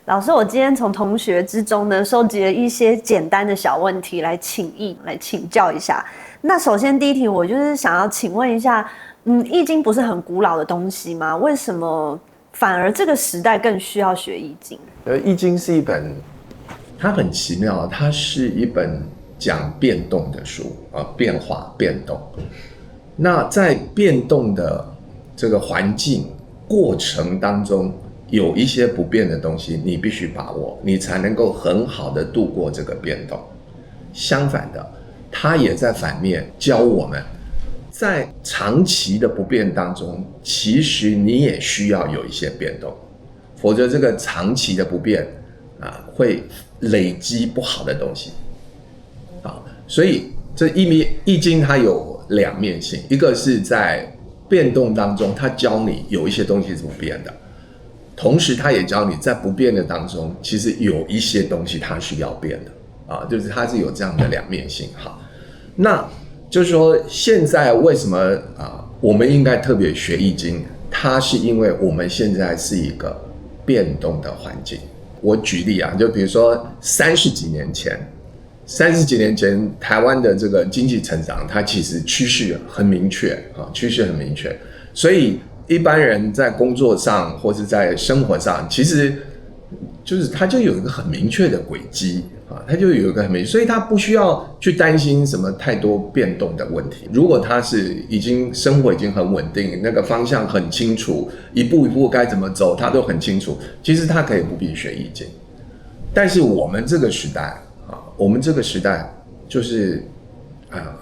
老师，我今天从同学之中呢，收集了一些简单的小问题来请教一下。那首先第一题，我就是想要请问一下，易经不是很古老的东西吗？为什么反而这个时代更需要学易经？易经是一本，它很奇妙，它是一本讲变动的书变化变动。那在变动的这个环境过程当中，有一些不变的东西，你必须把握，你才能够很好的度过这个变动。相反的，它也在反面教我们，在长期的不变当中，其实你也需要有一些变动，否则这个长期的不变会累积不好的东西。所以这易经它有两面性，一个是在变动当中，它教你有一些东西是不变的。同时，他也教你在不变的当中，其实有一些东西它是要变的就是它是有这样的两面性。好，那就是说，现在为什么我们应该特别学易经？它是因为我们现在是一个变动的环境。我举例就比如说30几年前，台湾的这个经济成长，它其实趋势很明确所以一般人在工作上或是在生活上，其实就是他就有一个很明确的轨迹他就有一个很明确，所以他不需要去担心什么太多变动的问题。如果他是生活已经很稳定，那个方向很清楚，一步一步该怎么走，他都很清楚，其实他可以不必学易经。但是我们这个时代就是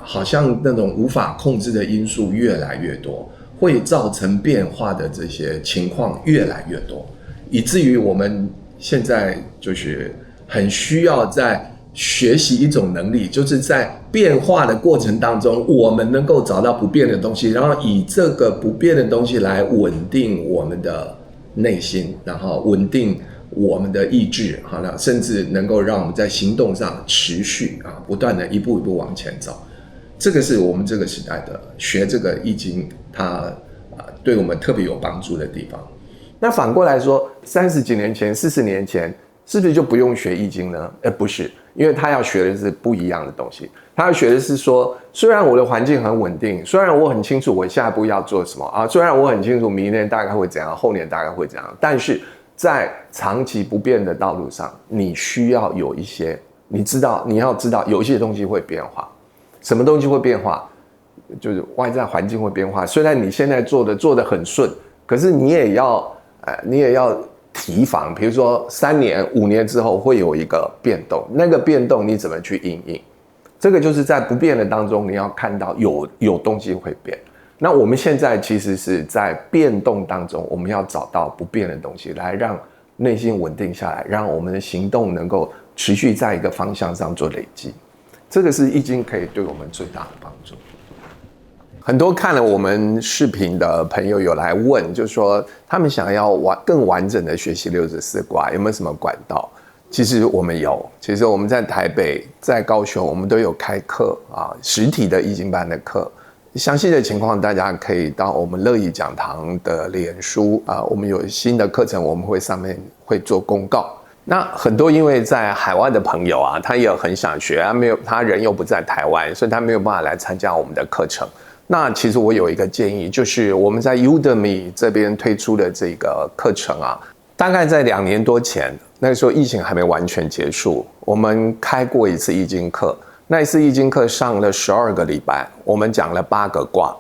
好像那种无法控制的因素越来越多，会造成变化的这些情况越来越多，以至于我们现在就是很需要在学习一种能力，就是在变化的过程当中，我们能够找到不变的东西，然后以这个不变的东西来稳定我们的内心，然后稳定我们的意志，甚至能够让我们在行动上持续不断的一步一步往前走。这个是我们这个时代的学这个易经，它对我们特别有帮助的地方。那反过来说，30几年前、40年前，是不是就不用学易经呢？不是，因为他要学的是不一样的东西。他要学的是说，虽然我的环境很稳定，虽然我很清楚我下一步要做什么虽然我很清楚明年大概会怎样，后年大概会怎样，但是在长期不变的道路上，你需要有一些，你要知道有一些东西会变化。什么东西会变化？就是外在环境会变化。虽然你现在做得很顺，可是你也要提防，比如说3年、5年之后会有一个变动，那个变动你怎么去因应？这个就是在不变的当中，你要看到有东西会变。那我们现在其实是在变动当中，我们要找到不变的东西，来让内心稳定下来，让我们的行动能够持续在一个方向上做累积。这个是易经可以对我们最大的帮助。很多看了我们视频的朋友有来问，就是说他们想要更完整的学习64卦，有没有什么管道？其实我们有，其实我们在台北、在高雄，我们都有开课实体的易经班的课。详细的情况大家可以到我们乐意讲堂的脸书我们有新的课程，我们上面会做公告。那很多因为在海外的朋友他也很想学他人又不在台湾，所以他没有办法来参加我们的课程。那其实我有一个建议，就是我们在 Udemy 这边推出的这个课程大概在2年多前，那个时候疫情还没完全结束，我们开过一次易经课。那一次易经课上了12个礼拜，我们讲了8个卦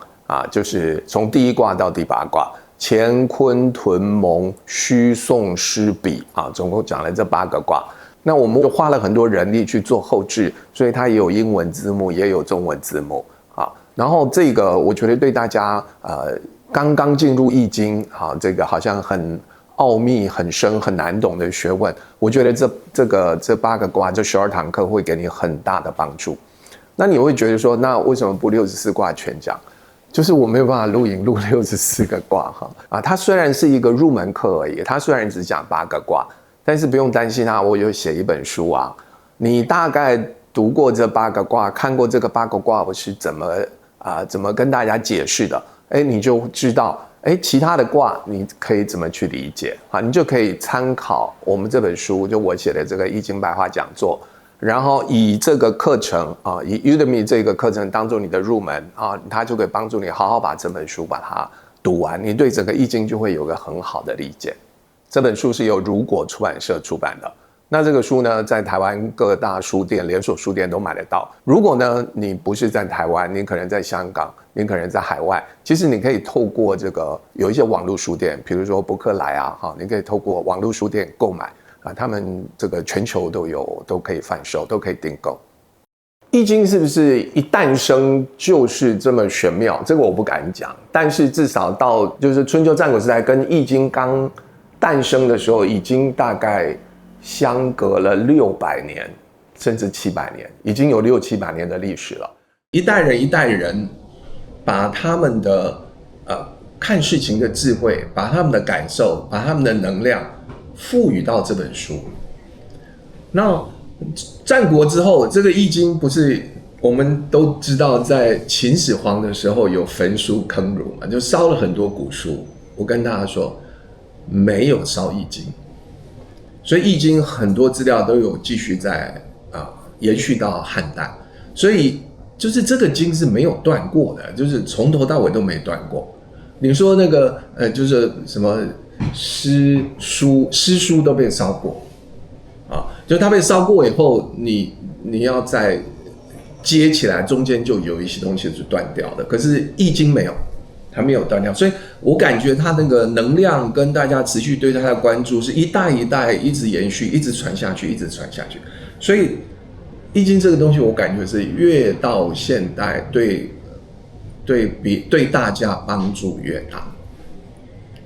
就是从第1卦到第8卦，乾坤屯蒙虚宋师比总共讲了这8个卦。那我们就花了很多人力去做后制，所以它也有英文字幕，也有中文字幕然后这个我觉得对大家刚刚进入易经这个好像很奥秘、很深、很难懂的学问，我觉得这8个卦，这12堂课会给你很大的帮助。那你会觉得说，那为什么不64卦全讲？就是我没有办法录64个卦它虽然是一个入门课而已，它虽然只讲8个卦，但是不用担心我有写一本书你大概读过这8个卦，看过这个8个卦我是怎么跟大家解释的，你就知道其他的卦你可以怎么去理解？你就可以参考我们这本书，就我写的这个易经白话讲座，然后以这个课程以 Udemy 这个课程当做你的入门它就可以帮助你好好把这本书把它读完，你对整个易经就会有个很好的理解。这本书是由如果出版社出版的。那这个书呢，在台湾各大书店、连锁书店都买得到。如果呢，你不是在台湾，你可能在香港，你可能在海外，其实你可以透过这个有一些网络书店，比如说博客来你可以透过网络书店购买他们这个全球都有，都可以贩售，都可以订购。易经是不是一诞生就是这么玄妙？这个我不敢讲，但是至少到就是春秋战国时代跟易经刚诞生的时候，已经大概相隔了600年，甚至700年，已经有600-700年的历史了。一代人一代人把他们的看事情的智慧，把他们的感受，把他们的能量赋予到这本书。那战国之后，这个易经不是我们都知道，在秦始皇的时候有焚书坑儒嘛，就烧了很多古书。我跟大家说，没有烧易经。所以易经很多资料都有继续在延续到汉代，所以就是这个经是没有断过的，就是从头到尾都没断过。你说那个就是什么诗书都被烧过就它被烧过以后，你要再接起来，中间就有一些东西是断掉的。可是易经没有。还没有断掉，所以我感觉它那个能量跟大家持续对它的关注是一代一代一直延续，一直传下去，一直传下去。所以易经这个东西，我感觉是越到现代对大家帮助越大。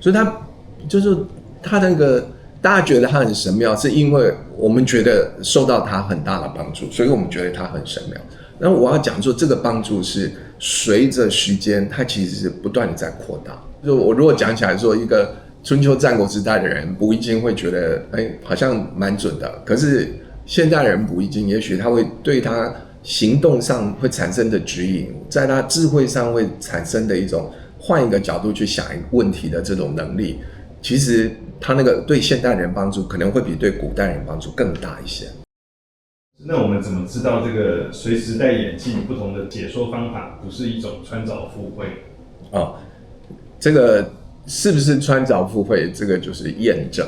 所以它就是它那个大家觉得它很神妙，是因为我们觉得受到它很大的帮助，所以我们觉得它很神妙。那我要讲说，这个帮助是随着时间，它其实是不断的在扩大。就我如果讲起来说，一个春秋战国时代的人补易经会觉得，好像蛮准的。可是现代人补易经，也许他会对他行动上会产生的指引，在他智慧上会产生的一种换一个角度去想一个问题的这种能力，其实他那个对现代人帮助可能会比对古代人帮助更大一些。那我们怎么知道这个随时代演进不同的解说方法不是一种穿凿附会？这个是不是穿凿附会？这个就是验证，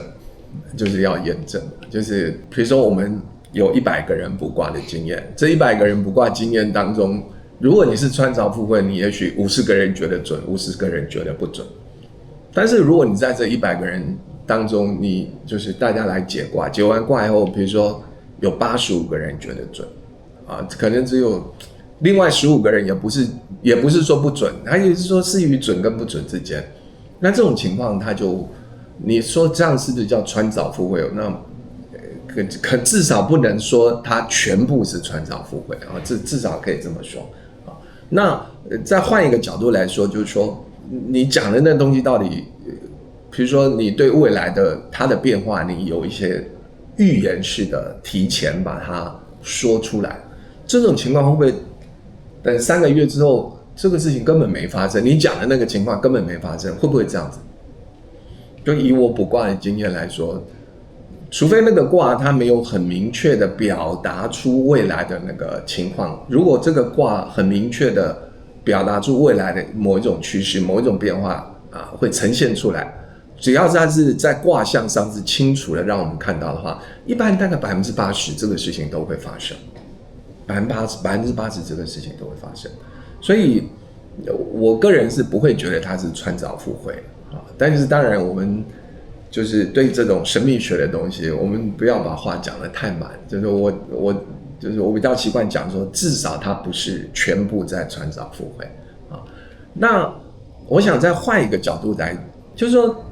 就是要验证。就是比如说我们有100个人卜卦的经验，这100个人卜卦经验当中，如果你是穿凿附会，你也许50个人觉得准，50个人觉得不准。但是如果你在这100个人当中，你就是大家来解卦，解完卦以后，比如说有85个人觉得准可能只有另外15个人也不是说不准，他也是说适于准跟不准之间。那这种情况，他就你说这样是不是叫穿凿附会？那至少不能说它全部是穿凿附会至少可以这么说那再换一个角度来说，就是说你讲的那东西到底，比如说你对未来的它的变化，你有一些预言式的提前把它说出来，这种情况会不会等3个月之后，这个事情根本没发生？你讲的那个情况根本没发生，会不会这样子？就以我卜卦的经验来说，除非那个卦它没有很明确的表达出未来的那个情况，如果这个卦很明确的表达出未来的某一种趋势、某一种变化会呈现出来。只要是它是在卦象上是清楚的让我们看到的话，一般大概80%这个事情都会发生，80%这个事情都会发生。所以我个人是不会觉得它是穿凿附会但是当然我们就是对这种神秘学的东西，我们不要把话讲得太满，就是我比较习惯讲说，至少它不是全部在穿凿附会那我想再换一个角度来，就是说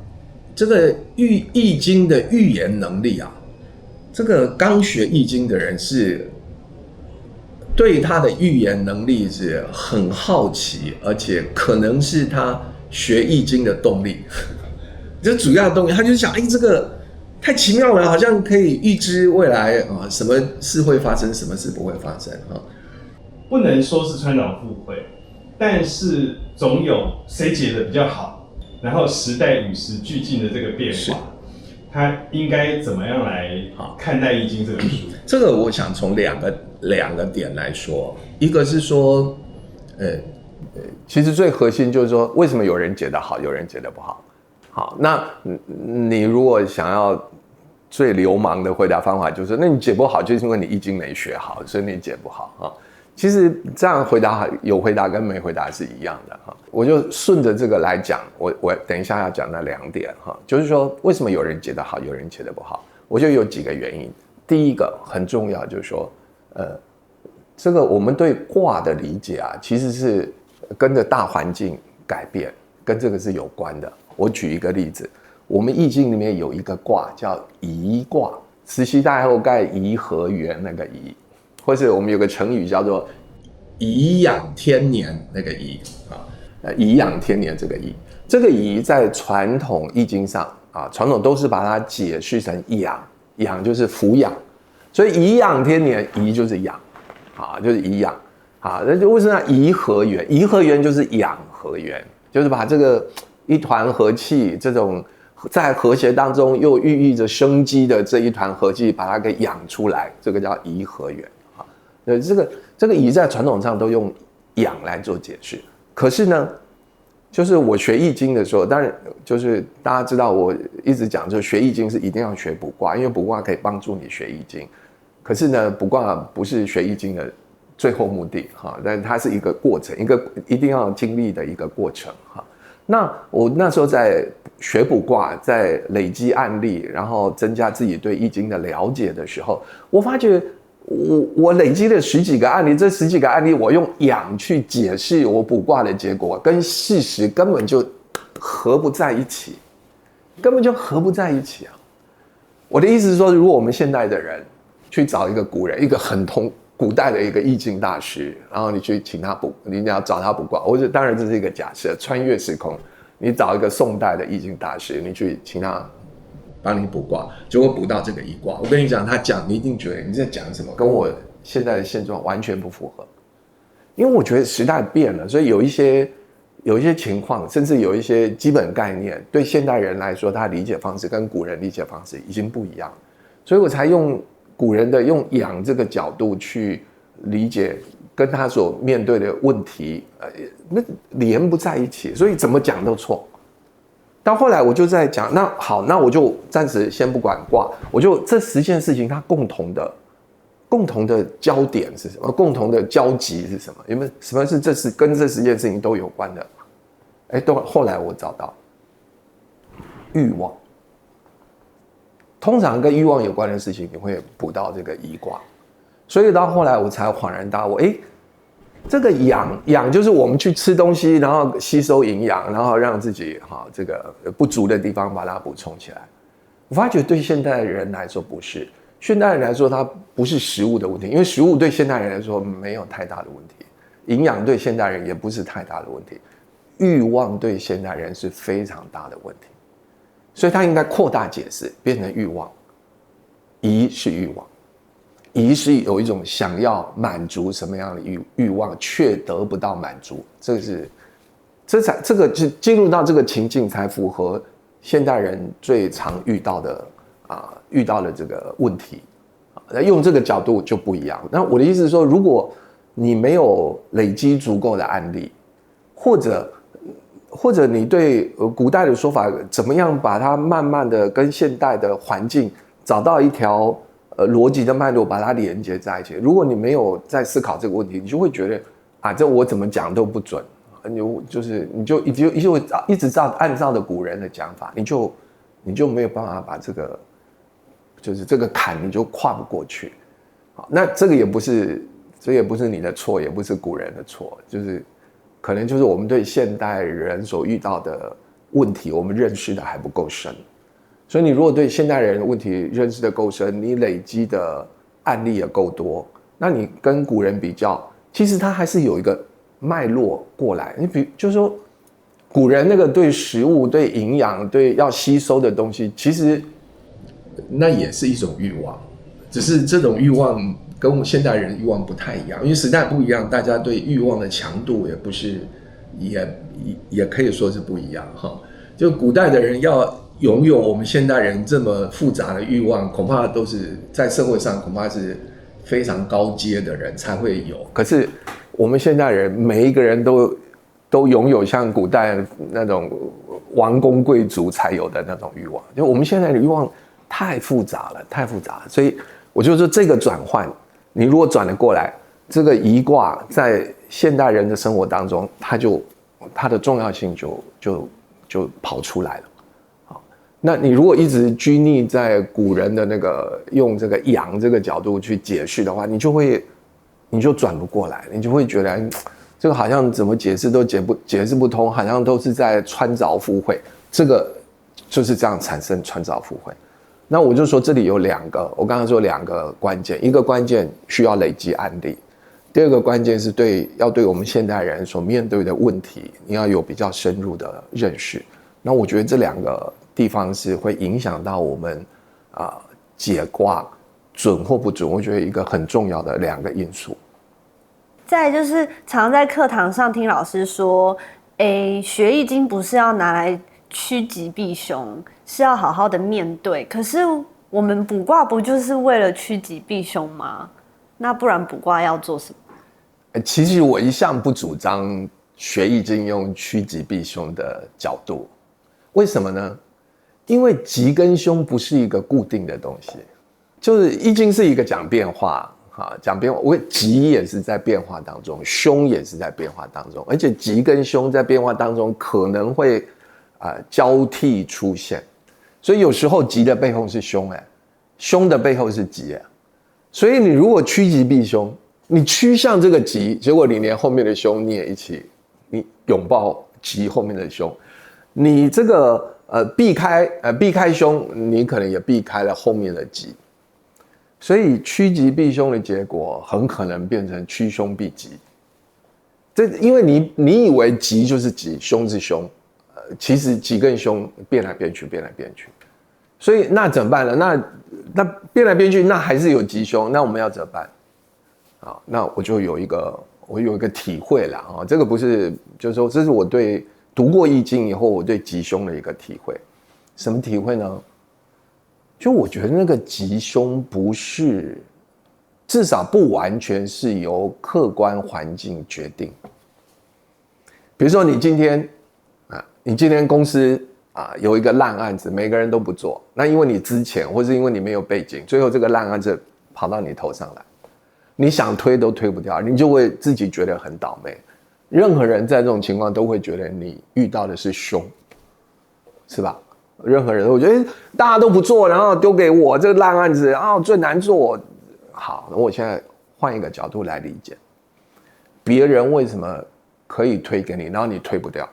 这个易经的预言能力这个刚学易经的人是对他的预言能力是很好奇，而且可能是他学易经的动力。这主要的动力，他就是想，这个太奇妙了，好像可以预知未来什么事会发生，什么事不会发生不能说是穿凿附会，但是总有谁解的比较好，然后时代与时俱进的这个变化，他应该怎么样来看待《易经》这本书？这个我想从两个点来说，一个是说，其实最核心就是说，为什么有人解得好，有人解得不好？好，那你如果想要最流氓的回答方法，就是那你解不好，就是因为你易经没学好，所以你解不好啊。其实这样回答有回答跟没回答是一样的哈。我就顺着这个来讲，我等一下要讲那2点哈，就是说为什么有人解得好，有人解得不好？我觉得有几个原因。第一个很重要，就是说，这个我们对卦的理解啊，其实是跟着大环境改变，跟这个是有关的。我举一个例子，我们易经里面有一个卦叫颐卦，慈禧太后盖颐和园那个颐，或是我们有个成语叫做颐养天年那个颐啊，颐养天年这个颐，这个颐在传统易经上啊，传统都是把它解释成养，养就是抚养，所以颐养天年，颐就是养，啊，就是颐养，啊，那就为什么颐和园？颐和园就是养和园，就是把这个一团和气，这种在和谐当中又寓意着生机的这一团和气，把它给养出来，这个叫颐和园啊。这个颐在传统上都用养来做解释，可是呢，就是我学易经的时候，当然就是大家知道我一直讲，就是学易经是一定要学卜卦，因为卜卦可以帮助你学易经。可是呢，卜卦不是学易经的最后目的哈，但它是一个过程，一个一定要经历的一个过程哈。那我那时候在学卜卦，在累积案例，然后增加自己对易经的了解的时候，我发觉我累积了10几个案例，这10几个案例我用养去解释我卜卦的结果，跟事实根本就合不在一起，根本就合不在一起啊！我的意思是说，如果我们现代的人去找一个古人，一个很古代的一个易经大师，然后你去请他卜，你要找他卜卦，当然这是一个假设，穿越时空，你找一个宋代的易经大师，你去请他帮你卜卦，结果卜到这个颐卦，我跟你讲，他讲你一定觉得你在讲什么，跟我现在的现状完全不符合。因为我觉得时代变了，所以有一些情况，甚至有一些基本概念，对现代人来说，他理解方式跟古人理解方式已经不一样了，所以我才用古人的用养这个角度去理解跟他所面对的问题，那连不在一起，所以怎么讲都错。到后来我就在讲，那好，那我就暂时先不管卦，我就这10件事情它共同的焦点是什么？共同的交集是什么？有没有什么是跟这10件事情都有关的？后来我找到欲望。通常跟欲望有关的事情，你会卜到这个颐卦，所以到后来我才恍然大悟，这个养就是我们去吃东西，然后吸收营养，然后让自己这个不足的地方把它补充起来。我发觉对现代人来说不是，现代人来说它不是食物的问题，因为食物对现代人来说没有太大的问题，营养对现代人也不是太大的问题，欲望对现代人是非常大的问题。所以它应该扩大解释，变成欲望。颐是欲望，颐是有一种想要满足什么样的欲望，却得不到满足，这个就进入到这个情境，才符合现代人最常遇到的这个问题。用这个角度就不一样。那我的意思是说，如果你没有累积足够的案例，或者你对古代的说法怎么样把它慢慢的跟现代的环境找到一条逻辑的脉络，把它连接在一起。如果你没有在思考这个问题，你就会觉得这我怎么讲都不准，你就一直按照的古人的讲法，你就没有办法把这个坎你就跨不过去。好，那这也不是你的错，也不是古人的错，可能就是我们对现代人所遇到的问题，我们认识的还不够深。所以你如果对现代人的问题认识的够深，你累积的案例也够多，那你跟古人比较，其实它还是有一个脉络过来。就是说，古人那个对食物、对营养、对要吸收的东西，其实那也是一种欲望，只是这种欲望跟我们现代人欲望不太一样，因为时代不一样，大家对欲望的强度也不是，也可以说是不一样哈。就古代的人要拥有我们现代人这么复杂的欲望，恐怕都是在社会上恐怕是非常高阶的人才会有。可是我们现代人每一个人都拥有像古代那种王公贵族才有的那种欲望，就我们现在的欲望太复杂了，太复杂了。所以我就说这个转换，你如果转得过来，这个移卦在现代人的生活当中，它的重要性就跑出来了。好，那你如果一直拘泥在古人的那个用这个阳这个角度去解释的话，你就转不过来，你就会觉得这个好像怎么解释都解释不通，好像都是在穿凿附会。这个就是这样产生穿凿附会。那我就说这里有我刚刚说2个关键，一个关键需要累积案例，第二个关键是要对我们现代人所面对的问题，你要有比较深入的认识。那我觉得这2个地方是会影响到我们解卦准或不准，我觉得一个很重要的2个因素。再来就是常在课堂上听老师说，学易经不是要拿来趋吉避凶，是要好好的面对。可是我们卜卦不就是为了趋吉避凶吗？那不然卜卦要做什么？其实我一向不主张学易经用趋吉避凶的角度，为什么呢？因为吉跟凶不是一个固定的东西，就是易经是一个讲变化。讲变化，吉也是在变化当中，凶也是在变化当中，而且吉跟凶在变化当中可能会交替出现，所以有时候吉的背后是凶，凶的背后是吉，所以你如果趋吉避凶，你趋向这个吉，结果你连后面的凶你也一起，你拥抱吉后面的凶，你这个避开凶，你可能也避开了后面的吉。所以趋吉避凶的结果很可能变成趋凶避吉。因为你以为吉就是吉，凶是凶，其实吉跟凶变来变去。所以那怎么办呢？那变来变去，那还是有吉凶，那我们要怎么办？那我有一个体会啦，这个不是，就是说这是我对读过易经以后我对吉凶的一个体会。什么体会呢？就我觉得那个吉凶不是，至少不完全是由客观环境决定。比如说你今天公司有一个烂案子，每个人都不做，那因为你资浅，或是因为你没有背景，最后这个烂案子跑到你头上来，你想推都推不掉，你就会自己觉得很倒霉。任何人在这种情况都会觉得你遇到的是凶，是吧？任何人，我觉得大家都不做，然后丢给我这个烂案子，最难做。好，那我现在换一个角度来理解，别人为什么可以推给你，然后你推不掉？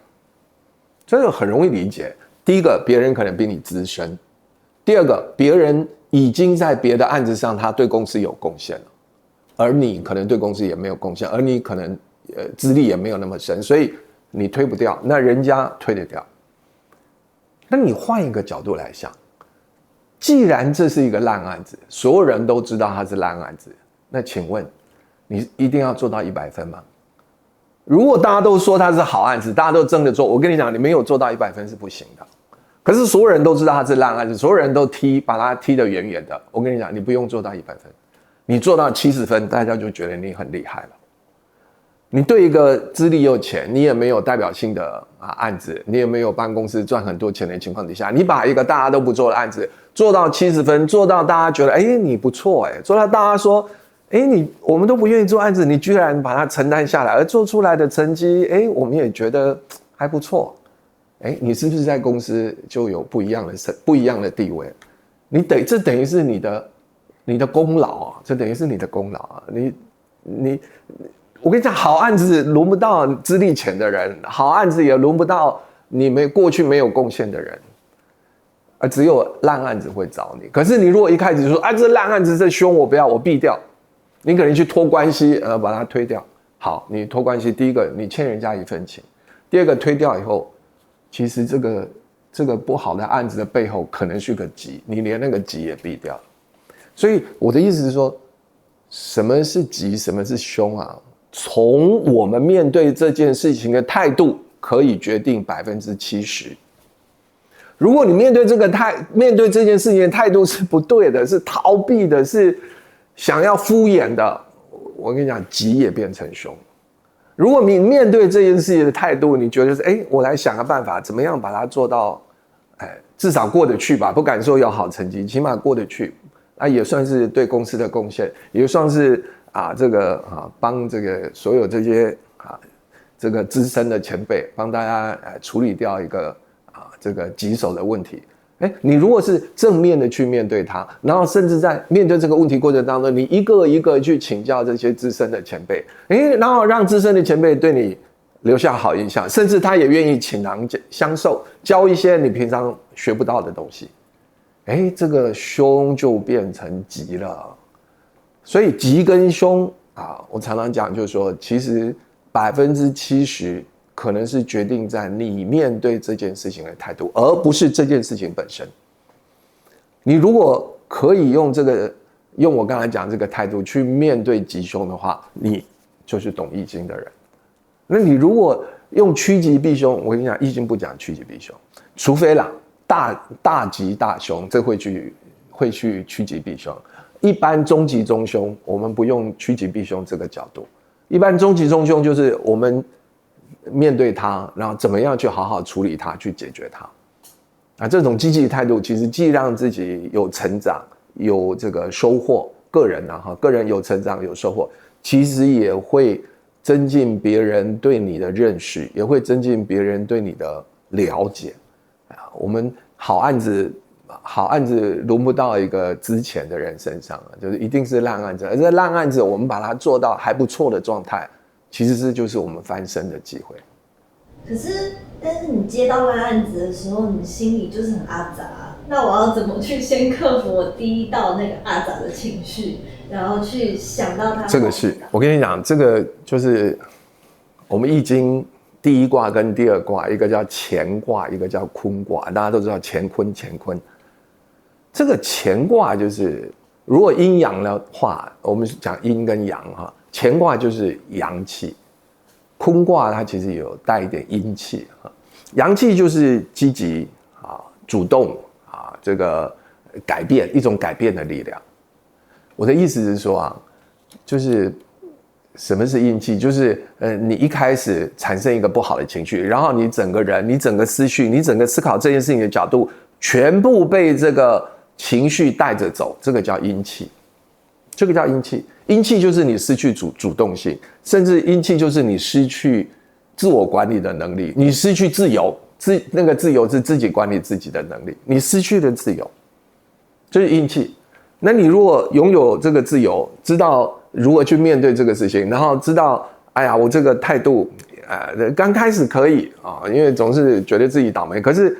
这个很容易理解。第一个，别人可能比你资深；第二个，别人已经在别的案子上他对公司有贡献了，而你可能对公司也没有贡献，而你可能资历也没有那么深，所以你推不掉，那人家推得掉。那你换一个角度来想，既然这是一个烂案子，所有人都知道它是烂案子，那请问你一定要做到100分吗？如果大家都说它是好案子，大家都争着做，我跟你讲，你没有做到100分是不行的。可是所有人都知道它是烂案子，所有人都把它踢得远远的，我跟你讲，你不用做到100分，你做到70分，大家就觉得你很厉害了。你对一个资历又浅，你也没有代表性的案子，你也没有帮公司赚很多钱的情况底下，你把一个大家都不做的案子做到70分，做到大家觉得你不错，做到大家说我们都不愿意做案子，你居然把它承担下来，而做出来的成绩我们也觉得还不错，你是不是在公司就有不一样的地位？这等于是你的功劳这等于是你的功劳我跟你讲，好案子轮不到资历浅的人，好案子也轮不到你过去没有贡献的人，而只有烂案子会找你。可是你如果一开始就说这烂案子这凶我不要，我避掉，你可能去托关系把它推掉。好，你托关系，第一个你欠人家一份情，第二个推掉以后，其实这个不好的案子的背后可能是个吉，你连那个吉也避掉了。所以我的意思是说，什么是吉，什么是凶从我们面对这件事情的态度可以决定70%。如果你面对这件事情的态度是不对的，是逃避的，是想要敷衍的，我跟你讲，急也变成凶。如果你面对这件事情的态度，你觉得是我来想个办法，怎么样把它做到，至少过得去吧，不敢说有好成绩，起码过得去，也算是对公司的贡献，也算是帮这个所有这些这个资深的前辈帮大家处理掉一个这个棘手的问题。你如果是正面的去面对它，然后甚至在面对这个问题过程当中，你一个一个去请教这些资深的前辈，然后让资深的前辈对你留下好印象，甚至他也愿意倾囊相授，教一些你平常学不到的东西。这个凶就变成急了。所以急跟凶我常常讲，就是说，其实70%可能是决定在你面对这件事情的态度，而不是这件事情本身。你如果可以用我刚才讲这个态度去面对吉凶的话，你就是懂易经的人。那你如果用趋吉避凶，我跟你讲，易经不讲趋吉避凶，除非大吉大凶，这会去趋吉避凶。一般中吉中凶，我们不用趋吉避凶这个角度。一般中吉中凶就是我们面对它，然后怎么样去好好处理它，去解决它。这种积极的态度，其实既让自己有成长，有这个收获，个人有成长有收获，其实也会增进别人对你的认识，也会增进别人对你的了解。我们好案子轮不到一个之前的人身上，就是一定是烂案子。而这烂案子，我们把它做到还不错的状态，其实这就是我们翻身的机会。但是你接到烂案子的时候，你心里就是很阿杂。那我要怎么去先克服我第一道那个阿杂的情绪，然后去想到它？这个是我跟你讲，这个就是我们易经第一卦跟第二卦，一个叫乾卦，一个叫坤卦。大家都知道乾坤。这个乾卦就是如果阴阳的话，我们讲阴跟阳乾卦就是阳气，坤卦它其实有带一点阴气。阳气就是积极主动这个改变，一种改变的力量。我的意思是说就是什么是阴气？就是你一开始产生一个不好的情绪，然后你整个人、你整个思绪、你整个思考这件事情的角度，全部被这个情绪带着走，这个叫阴气。这个叫阴气。阴气就是你失去主动性，甚至阴气就是你失去自我管理的能力，你失去自由。那个自由是自己管理自己的能力，你失去了自由，这是阴气。那你如果拥有这个自由，知道如何去面对这个事情，然后知道我这个态度刚开始可以因为总是觉得自己倒霉，可是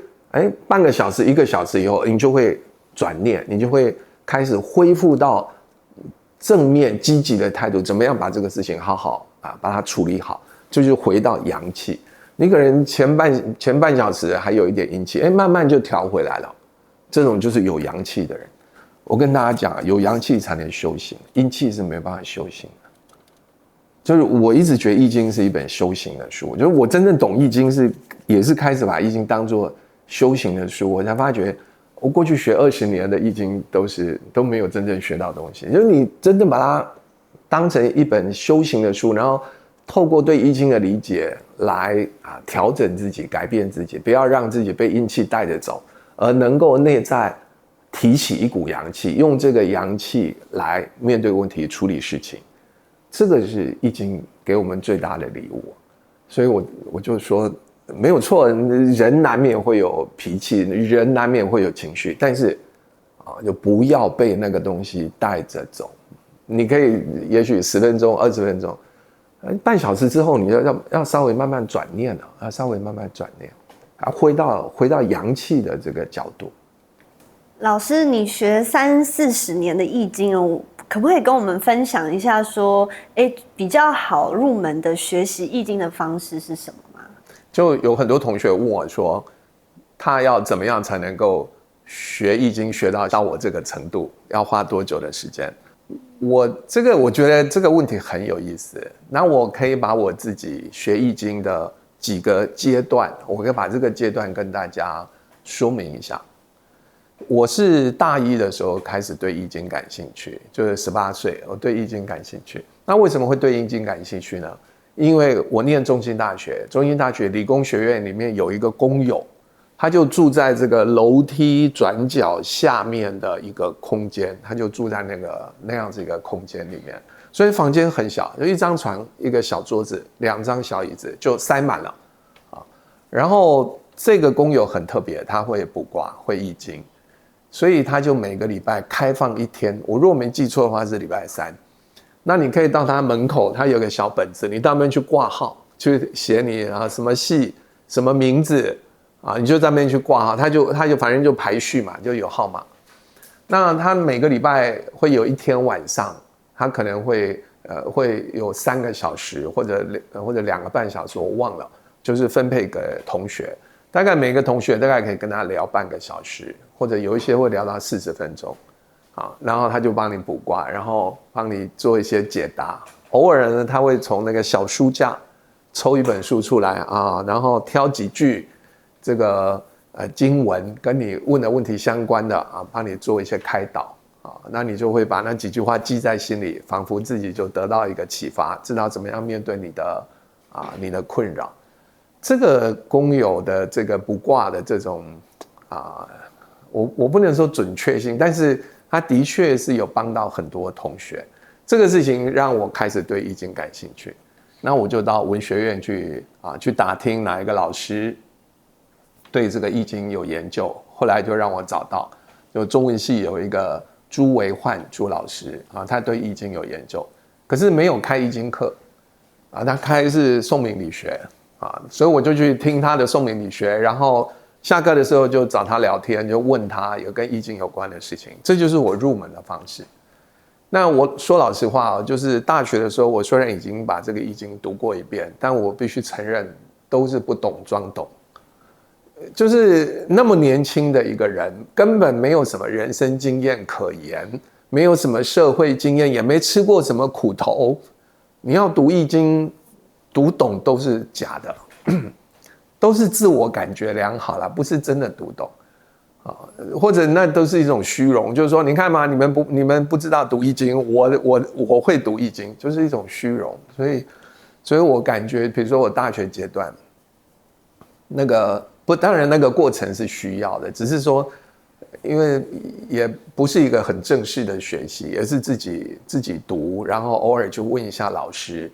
半个小时1个小时以后，你就会转念，你就会开始恢复到正面积极的态度，怎么样把这个事情好好把它处理好，就是回到阳气。你可能前半小时还有一点阴气，慢慢就调回来了。这种就是有阳气的人。我跟大家讲，有阳气才能修行，阴气是没办法修行的。就是我一直觉得易经是一本修行的书，就是我真正懂易经也是开始把易经当作修行的书，我才发觉我过去学20年的易经都没有真正学到东西。就是你真正把它当成一本修行的书，然后透过对易经的理解来调整自己，改变自己，不要让自己被阴气带着走，而能够内在提起一股阳气，用这个阳气来面对问题，处理事情。这个是易经给我们最大的礼物。所以我就说没有错，人难免会有脾气，人难免会有情绪，但是就不要被那个东西带着走。你可以也许10分钟20分钟，半小时之后你要稍微慢慢转念了，要稍微慢慢转念，回到阳气的这个角度。老师，你学30-40年的易经可不可以跟我们分享一下说，比较好入门的学习易经的方式是什么吗？就有很多同学问我说，他要怎么样才能够学易经学到我这个程度，要花多久的时间？我觉得这个问题很有意思。那我可以把我自己学易经的几个阶段，我可以把这个阶段跟大家说明一下。我是大一的时候开始对易经感兴趣，就是18岁，我对易经感兴趣。那为什么会对易经感兴趣呢？因为我念中兴大学，中兴大学理工学院里面有一个工友，他就住在这个楼梯转角下面的一个空间，他就住在那样子一个空间里面，所以房间很小，就一张床、一个小桌子、2张小椅子就塞满了啊。然后这个工友很特别，他会卜卦，会易经，所以他就每个礼拜开放一天，我如果没记错的话是礼拜3。那你可以到他门口，他有个小本子，你到那边去挂号，去写你什么系、什么名字啊，你就在那边去挂号，他就反正就排序嘛，就有号码。那他每个礼拜会有一天晚上，他可能会有3个小时或者2个半小时，我忘了，就是分配给同学，大概每个同学大概可以跟他聊半个小时，或者有一些会聊到40分钟。然后他就帮你卜卦，然后帮你做一些解答。偶尔呢，他会从那个小书架抽一本书出来啊，然后挑几句这个经文跟你问的问题相关的啊，帮你做一些开导啊。那你就会把那几句话记在心里，仿佛自己就得到一个启发，知道怎么样面对你的困扰。这个工友的这个卜卦的这种我不能说准确性，但是他的确是有帮到很多同学，这个事情让我开始对易经感兴趣。那我就到文学院去打听哪一个老师对这个易经有研究，后来就让我找到，就中文系有一个朱维焕朱老师他对易经有研究，可是没有开易经课他开是宋明理学所以我就去听他的宋明理学，然后下课的时候就找他聊天，就问他有跟易经有关的事情，这就是我入门的方式。那我说老实话就是大学的时候，我虽然已经把这个易经读过一遍，但我必须承认都是不懂装懂。就是那么年轻的一个人，根本没有什么人生经验可言，没有什么社会经验，也没吃过什么苦头，你要读易经读懂都是假的都是自我感觉良好啦，不是真的读懂或者那都是一种虚荣，就是说你看嘛，你们不知道读易经，我会读易经，就是一种虚荣。所以我感觉，比如说我大学阶段当然那个过程是需要的，只是说因为也不是一个很正式的学习，也是自己读，然后偶尔就问一下老师，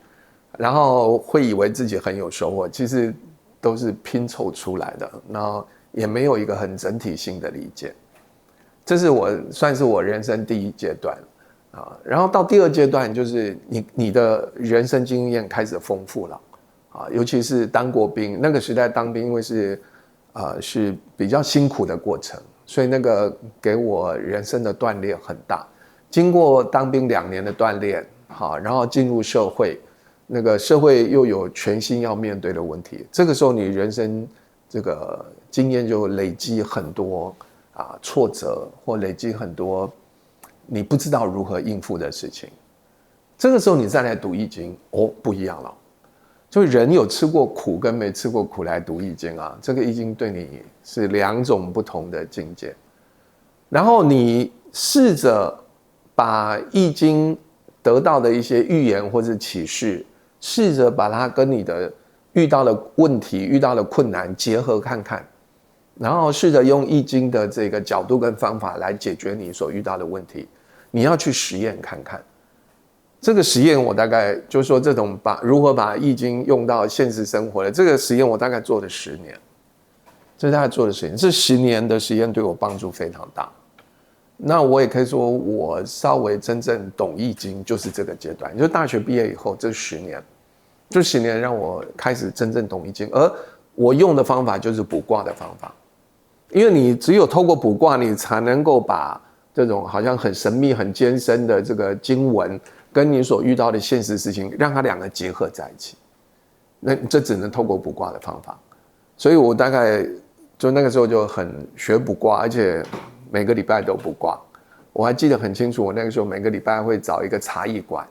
然后会以为自己很有收获，其实都是拼凑出来的，然后也没有一个很整体性的理解。这是算是我人生第一阶段然后到第二阶段，就是你的人生经验开始丰富了尤其是当过兵，那个时代当兵因为是比较辛苦的过程，所以那个给我人生的锻炼很大。经过当兵2年的锻炼然后进入社会，那个社会又有全新要面对的问题，这个时候你人生这个经验就累积很多挫折，或累积很多你不知道如何应付的事情。这个时候你再来读易经不一样了，就人有吃过苦跟没吃过苦来读易经这个易经对你是2种不同的境界。然后你试着把易经得到的一些预言或者启示，试着把它跟你的遇到的问题、遇到的困难结合看看，然后试着用易经的这个角度跟方法来解决你所遇到的问题。你要去实验看看。这个实验我大概就是说，这种如何把易经用到现实生活的这个实验，我大概做了10年。这大概做了10年，这10年的实验对我帮助非常大。那我也可以说，我稍微真正懂易经就是这个阶段，就大学毕业以后这10年，这10年让我开始真正懂易经，而我用的方法就是卜卦的方法，因为你只有透过卜卦，你才能够把这种好像很神秘、很艰深的这个经文，跟你所遇到的现实事情，让它2个结合在一起。那这只能透过卜卦的方法，所以我大概就那个时候就很学卜卦，而且每个礼拜都卜卦。我还记得很清楚，我那个时候每个礼拜会找一个茶艺馆，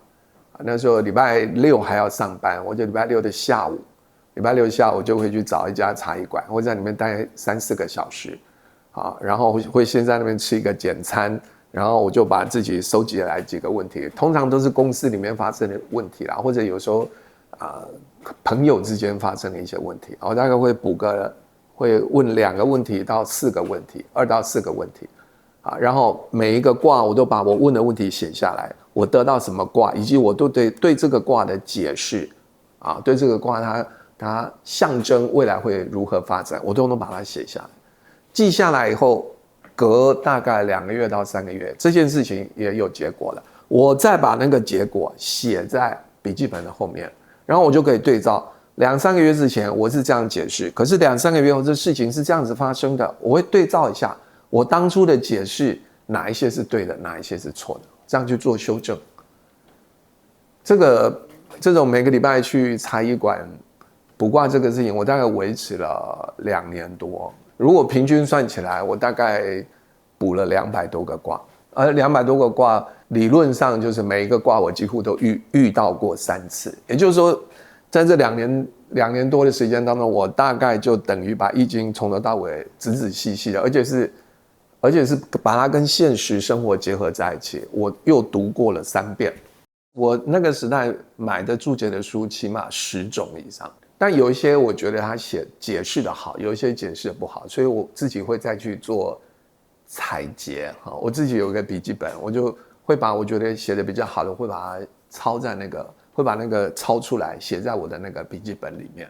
那时候礼拜6还要上班，我就礼拜6的下午就会去找一家茶艺馆，我在里面待3-4个小时，啊，然后会先在那边吃一个简餐，然后我就把自己收集来几个问题，通常都是公司里面发生的问题啦，或者有时候朋友之间发生的一些问题，我大概会问2个问题到4个问题，2到4个问题。然后每一个卦我都把我问的问题写下来，我得到什么卦，以及我都对这个卦的解释，对这个卦它象征未来会如何发展，我都能把它写下来。记下来以后，隔大概2个月到3个月，这件事情也有结果了，我再把那个结果写在笔记本的后面，然后我就可以对照2、3个月之前我是这样解释，可是2、3个月后这事情是这样子发生的，我会对照一下我当初的解释哪一些是对的，哪一些是错的，这样去做修正。这种每个礼拜去茶艺馆卜卦这个事情，我大概维持了2年多。如果平均算起来，我大概卜了200多个卦，而200多个卦理论上就是每一个卦我几乎都遇到过3次，也就是说，在这2年多的时间当中，我大概就等于把易经从头到尾仔仔细细的，而且是把它跟现实生活结合在一起，我又读过了3遍。我那个时代买的注解的书起码10种以上，但有一些我觉得他解释的好，有一些解释的不好，所以我自己会再去做采撷。我自己有一个笔记本，我就会把我觉得写的比较好的，会把它会把那个抄出来写在我的那个笔记本里面。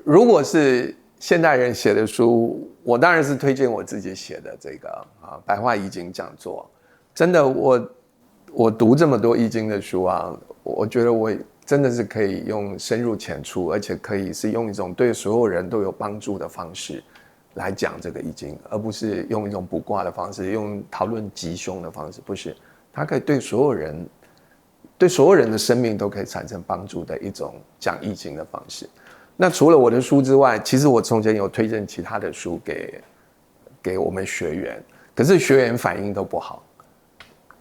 如果是现代人写的书，我当然是推荐我自己写的这个白话易经讲座。真的，我读这么多易经的书啊，我觉得我真的是可以用深入浅出，而且可以是用一种对所有人都有帮助的方式来讲这个易经，而不是用一种卜卦的方式，用讨论吉凶的方式，不是，它可以对所有人的生命都可以产生帮助的一种讲易经的方式。那除了我的书之外，其实我从前有推荐其他的书给我们学员，可是学员反应都不好。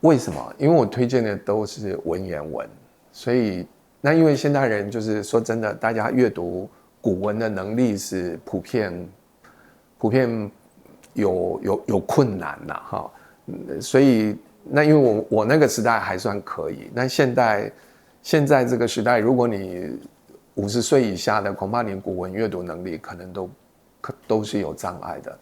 为什么？因为我推荐的都是文言文，所以那因为现代人就是说真的，大家阅读古文的能力是普遍有困难啦哈，所以那因为我那个时代还算可以，那现在这个时代，如果你50岁以下的，恐怕你古文阅读能力可能都是有障碍的。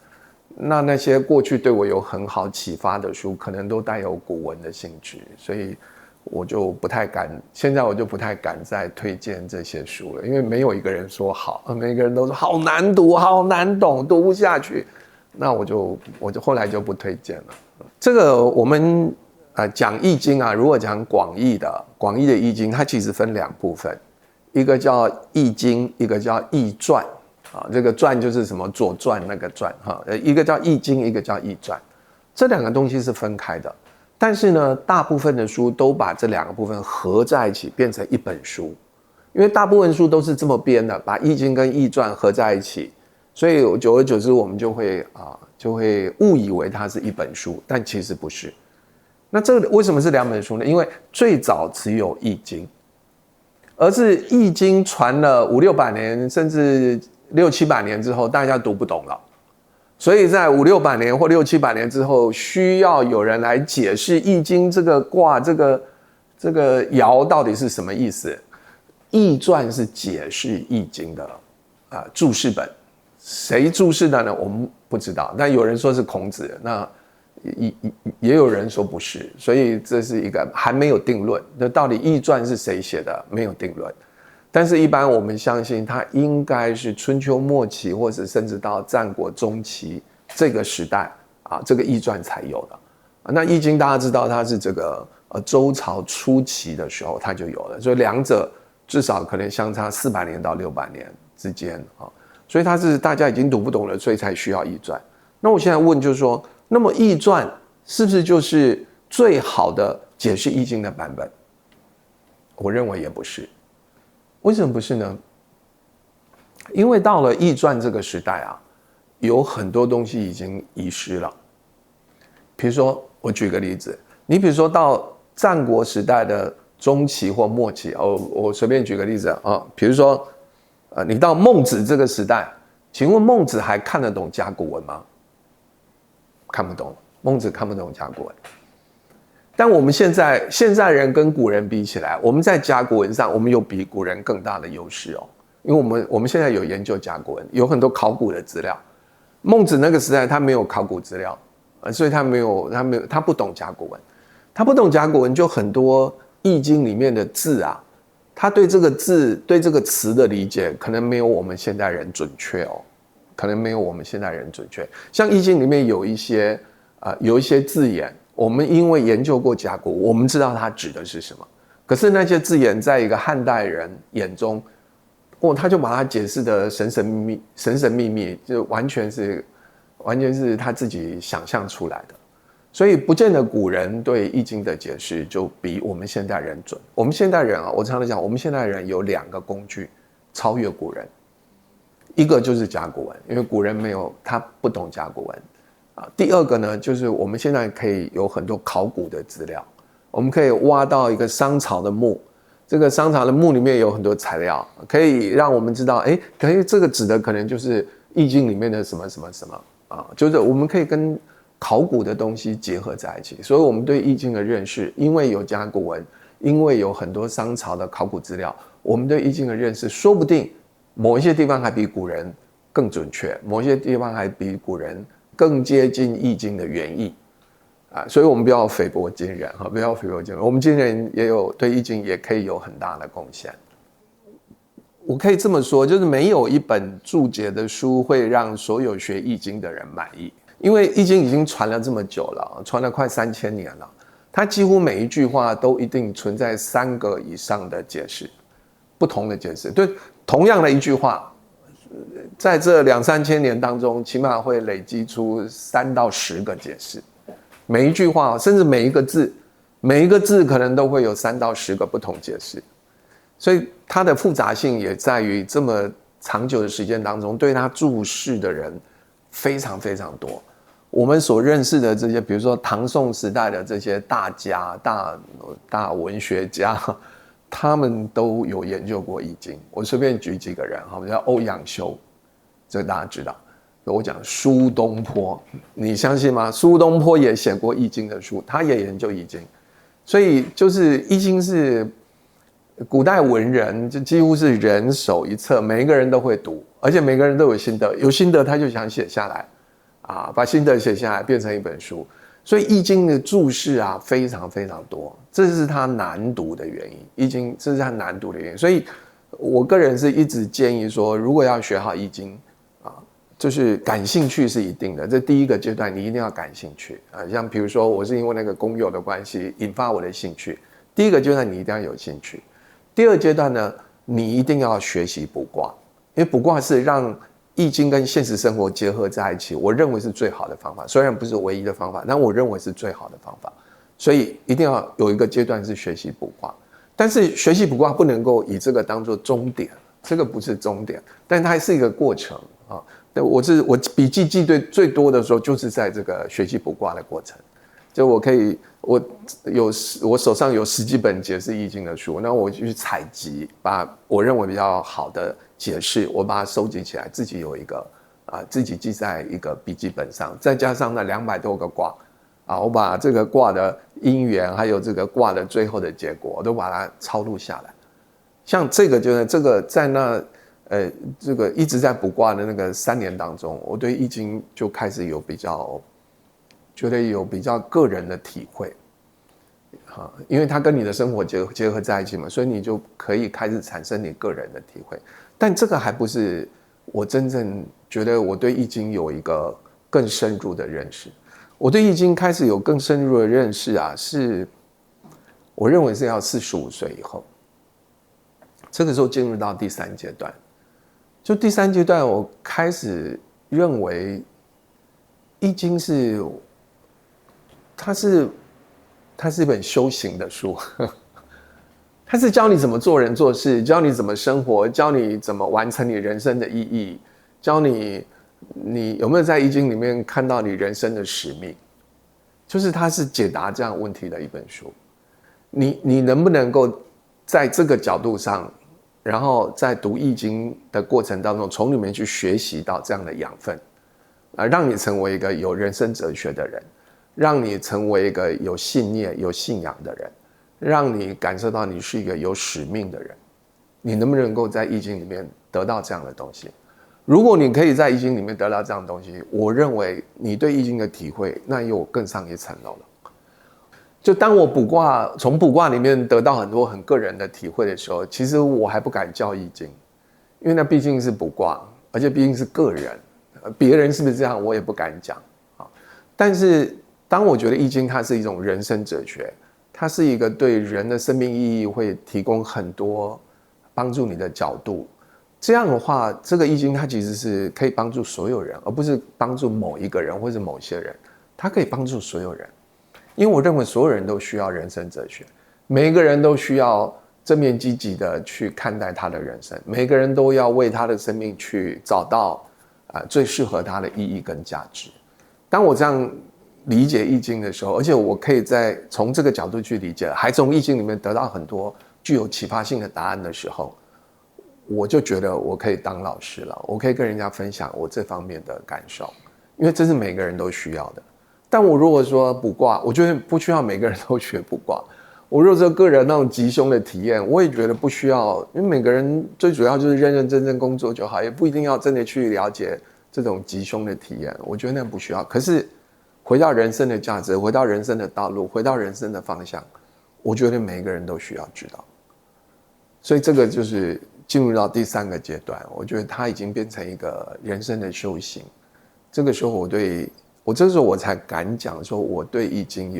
那些过去对我有很好启发的书，可能都带有古文的性质，所以我就不太敢，现在我就不太敢再推荐这些书了，因为没有一个人说好，每个人都说好难读、好难懂，读不下去。那我就后来就不推荐了。这个我们讲易经啊，如果讲广义的易经，它其实分2部分，一个叫易经，一个叫易传。这个传就是什么左传那个传一个叫易经，一个叫易传，这2个东西是分开的。但是呢，大部分的书都把这2个部分合在一起变成一本书，因为大部分书都是这么编的，把易经跟易传合在一起，所以久而久之我们就会误以为它是一本书，但其实不是。那这个为什么是2本书呢？因为最早只有易经，而是易经传了500、600年，甚至600、700年之后，大家读不懂了，所以在500、600年或600、700年之后，需要有人来解释易经这个卦、这个爻到底是什么意思。易传是解释易经的注释本，谁注释的呢？我们不知道，但有人说是孔子，那也有人说不是，所以这是一个还没有定论。那到底易传是谁写的？没有定论。但是一般我们相信它应该是春秋末期，或者甚至到战国中期这个时代这个易传才有的。那易经大家知道它是这个周朝初期的时候它就有了，所以2者至少可能相差400年到600年之间所以它是大家已经读不懂了，所以才需要易传。那我现在问就是说，那么易传是不是就是最好的解释易经的版本？我认为也不是。为什么不是呢？因为到了易传这个时代有很多东西已经遗失了。比如说，我举个例子，你比如说到战国时代的中期或末期，我随便举个例子比如说，你到孟子这个时代，请问孟子还看得懂甲骨文吗？看不懂，孟子看不懂甲骨文。但我们现在人跟古人比起来，我们在甲骨文上，我们有比古人更大的优势哦。因为我们现在有研究甲骨文，有很多考古的资料。孟子那个时代他没有考古资料，所以他不懂甲骨文，他不懂甲骨文，就很多易经里面的字啊，他对这个字对这个词的理解可能没有我们现代人准确哦，可能没有我们现代人准确。像易经里面有一些字眼。我们因为研究过甲骨，我们知道它指的是什么。可是那些字眼在一个汉代人眼中，他就把它解释的神神秘秘，就完全是他自己想象出来的。所以不见得古人对易经的解释就比我们现代人准。我们现代人啊，我常常讲，我们现代人有2个工具超越古人，一个就是甲骨文，因为古人他不懂甲骨文。第二个呢，就是我们现在可以有很多考古的资料，我们可以挖到一个商朝的墓，这个商朝的墓里面有很多材料，可以让我们知道，可能这个指的可能就是易经里面的什么什么什么啊，就是我们可以跟考古的东西结合在一起，所以我们对易经的认识，因为有甲骨文，因为有很多商朝的考古资料，我们对易经的认识，说不定某一些地方还比古人更准确，某些地方还比古人更接近易经的原意所以我们不要菲薄今人不要菲薄今人，我们今人也有对易经也可以有很大的贡献。我可以这么说，就是没有一本注解的书会让所有学易经的人满意，因为易经已经传了这么久了，传了快3000年了，它几乎每一句话都一定存在3个以上的解释，不同的解释。对同样的一句话，在这2-3千年当中，起码会累积出3到10个解释。每一句话，甚至每一个字可能都会有3到10个不同解释。所以它的复杂性也在于这么长久的时间当中，对它注释的人非常非常多。我们所认识的这些，比如说唐宋时代的这些大家、大文学家，他们都有研究过易经。我随便举几个人，叫欧阳修，这个大家知道。我讲苏东坡，你相信吗？苏东坡也写过易经的书，他也研究易经。所以就是易经是古代文人就几乎是人手一册，每一个人都会读，而且每个人都有心得，有心得他就想写下来把心得写下来变成一本书。所以易经的注释非常非常多，这是它难读的原因。易经这是它难读的原因，所以我个人是一直建议说，如果要学好易经就是感兴趣是一定的，这第一个阶段你一定要感兴趣像比如说我是因为那个公友的关系引发我的兴趣，第一个阶段你一定要有兴趣。第二阶段呢，你一定要学习卜卦，因为卜卦是让易经跟现实生活结合在一起，我认为是最好的方法，虽然不是唯一的方法，但我认为是最好的方法。所以一定要有一个阶段是学习卜卦，但是学习卜卦不能够以这个当作终点，这个不是终点，但它还是一个过程我笔记记对最多的时候，就是在这个学习卜卦的过程。就我手上有10几本解释易经的书，那我就去采集，把我认为比较好的解释，我把它收集起来，自己有一个自己记在一个笔记本上，再加上那200多个卦我把这个卦的因缘，还有这个卦的最后的结果，我都把它抄录下来。像这个就是这个在那这个一直在卜卦的那个3年当中，我对易经就开始觉得有比较个人的体会因为它跟你的生活结合在一起嘛，所以你就可以开始产生你个人的体会。但这个还不是我真正觉得我对易经有一个更深入的认识。我对易经开始有更深入的认识是我认为是要45岁以后，这个时候进入到第3阶段。就第3阶段，我开始认为易经它是一本修行的书，它是教你怎么做人做事，教你怎么生活，教你怎么完成你人生的意义，教你有没有在易经里面看到你人生的使命，就是它是解答这样问题的一本书。你能不能够在这个角度上，然后在读易经的过程当中，从里面去学习到这样的养分，让你成为一个有人生哲学的人，让你成为一个有信念、有信仰的人，让你感受到你是一个有使命的人。你能不能够在易经里面得到这样的东西？如果你可以在易经里面得到这样的东西，我认为你对易经的体会那又更上一层楼了。就当我从卜卦里面得到很多很个人的体会的时候，其实我还不敢叫易经，因为那毕竟是卜卦，而且毕竟是个人，别人是不是这样我也不敢讲。但是当我觉得易经它是一种人生哲学，它是一个对人的生命意义会提供很多帮助你的角度，这样的话，这个易经它其实是可以帮助所有人，而不是帮助某一个人或者某些人，它可以帮助所有人。因为我认为所有人都需要人生哲学，每一个人都需要正面积极的去看待他的人生，每个人都要为他的生命去找到最适合他的意义跟价值。当我这样理解易经的时候，而且我可以从这个角度去理解，还从易经里面得到很多具有启发性的答案的时候，我就觉得我可以当老师了，我可以跟人家分享我这方面的感受，因为这是每个人都需要的。但我如果说卜卦，我觉得不需要每个人都学卜卦。我如果说个人那种吉凶的体验，我也觉得不需要，因为每个人最主要就是认认真真工作就好，也不一定要真的去了解这种吉凶的体验，我觉得那不需要。可是回到人生的价值，回到人生的道路，回到人生的方向，我觉得每一个人都需要知道。所以这个就是进入到第3个阶段，我觉得它已经变成一个人生的修行。这个时候这时候我才敢讲说，我对易经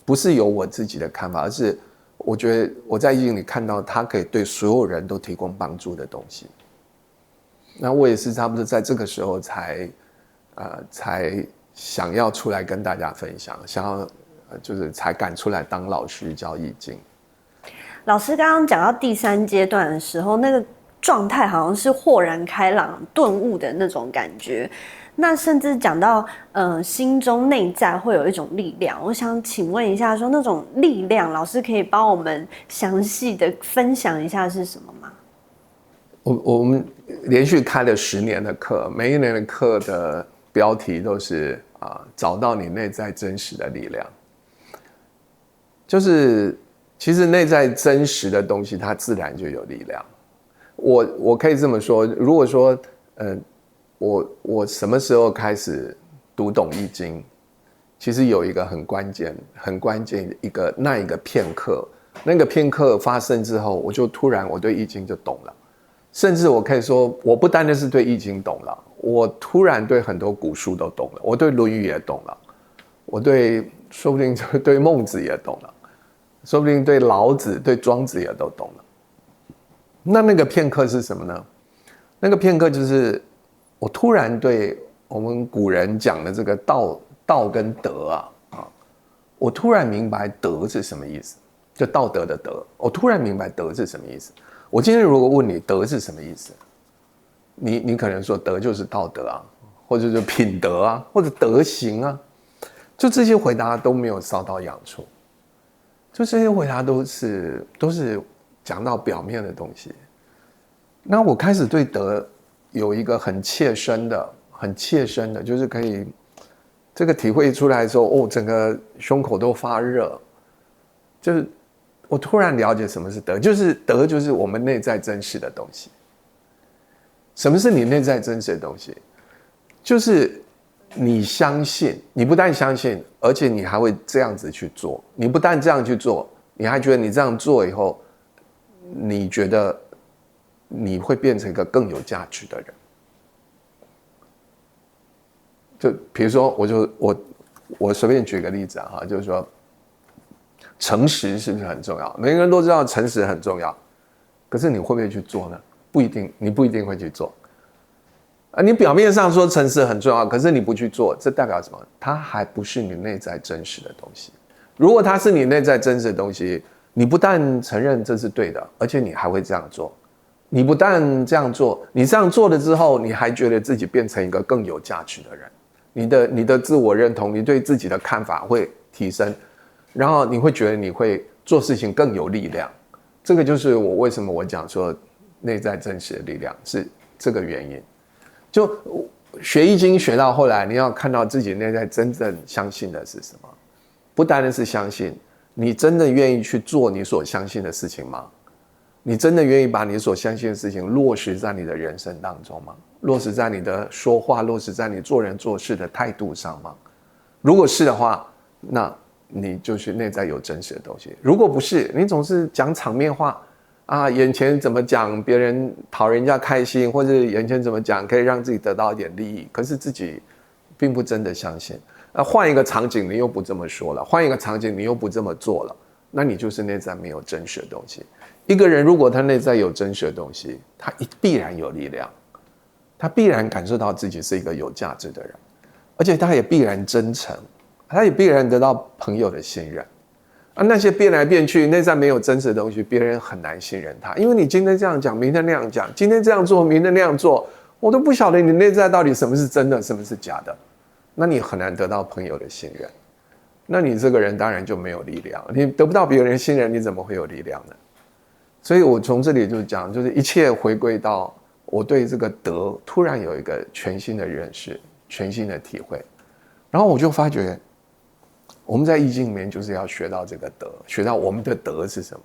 不是有我自己的看法，而是我觉得我在易经里看到它可以对所有人都提供帮助的东西。那我也是差不多在这个时候才想要出来跟大家分享，就是才敢出来当老师教易经。老师刚刚讲到第3阶段的时候，那个状态好像是豁然开朗、顿悟的那种感觉。那甚至讲到心中内在会有一种力量，我想请问一下，说那种力量，老师可以帮我们详细的分享一下是什么吗？我们连续开了10年的课，每一年的课的标题都是找到你内在真实的力量。就是其实内在真实的东西，它自然就有力量。我可以这么说，如果说我什么时候开始读懂易经，其实有一个很关键那一个片刻，那个片刻发生之后，我就突然我对易经就懂了。甚至我可以说，我不单单是对易经懂了，我突然对很多古书都懂了，我对论语也懂了，我说不定就对孟子也懂了，说不定对老子对庄子也都懂了。那个片刻是什么呢？那个片刻就是我突然对我们古人讲的这个道跟德我突然明白德是什么意思，就道德的德，我突然明白德是什么意思。我今天如果问你德是什么意思，你可能说德就是道德或者是品德或者德行就这些回答都没有烧到痒处，就这些回答都是讲到表面的东西。那我开始对德有一个很切身的，就是可以这个体会出来的时候，整个胸口都发热，就是我突然了解什么是德，德就是我们内在真实的东西。什么是你内在真实的东西？就是你相信，你不但相信，而且你还会这样子去做。你不但这样去做，你还觉得你这样做以后，你觉得你会变成一个更有价值的人。就比如说，我随便举个例子就是说，诚实是不是很重要？每个人都知道诚实很重要，可是你会不会去做呢？不一定，你不一定会去做。你表面上说诚实很重要，可是你不去做，这代表什么？它还不是你内在真实的东西。如果它是你内在真实的东西，你不但承认这是对的，而且你还会这样做。你不但这样做，你这样做了之后，你还觉得自己变成一个更有价值的人。你的自我认同，你对自己的看法会提升，然后你会觉得你会做事情更有力量。这个就是为什么我讲说内在真实的力量是这个原因。就学易经学到后来，你要看到自己内在真正相信的是什么，不单单是相信，你真的愿意去做你所相信的事情吗？你真的愿意把你所相信的事情落实在你的人生当中吗？落实在你的说话，落实在你做人做事的态度上吗？如果是的话，那你就是内在有真实的东西。如果不是，你总是讲场面话啊，眼前怎么讲别人讨人家开心，或者眼前怎么讲可以让自己得到一点利益，可是自己并不真的相信。换一个场景你又不这么说了，换一个场景你又不这么做了，那你就是内在没有真实的东西。一个人如果他内在有真实的东西，他必然有力量，他必然感受到自己是一个有价值的人，而且他也必然真诚，他也必然得到朋友的信任。那些变来变去内在没有真实的东西，别人很难信任他，因为你今天这样讲，明天那样讲，今天这样做，明天那样做，我都不晓得你内在到底什么是真的，什么是假的，那你很难得到朋友的信任，那你这个人当然就没有力量，你得不到别人信任，你怎么会有力量呢？所以我从这里就讲，就是一切回归到我对这个德突然有一个全新的认识，全新的体会，然后我就发觉我们在易经里面就是要学到这个德，学到我们的德是什么。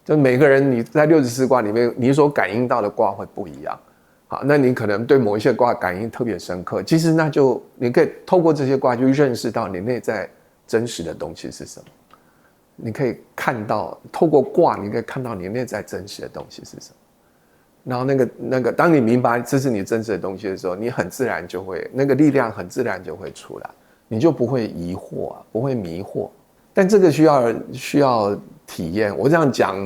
就每个人你在64卦里面，你所感应到的卦会不一样。好，那你可能对某一些卦感应特别深刻，其实那就你可以透过这些卦去认识到你内在真实的东西是什么。你可以看到，透过卦，你可以看到你内在真实的东西是什么。然后那个，当你明白这是你真实的东西的时候，你很自然就会那个力量很自然就会出来。你就不会疑惑不会迷惑，但这个需要体验。我这样讲，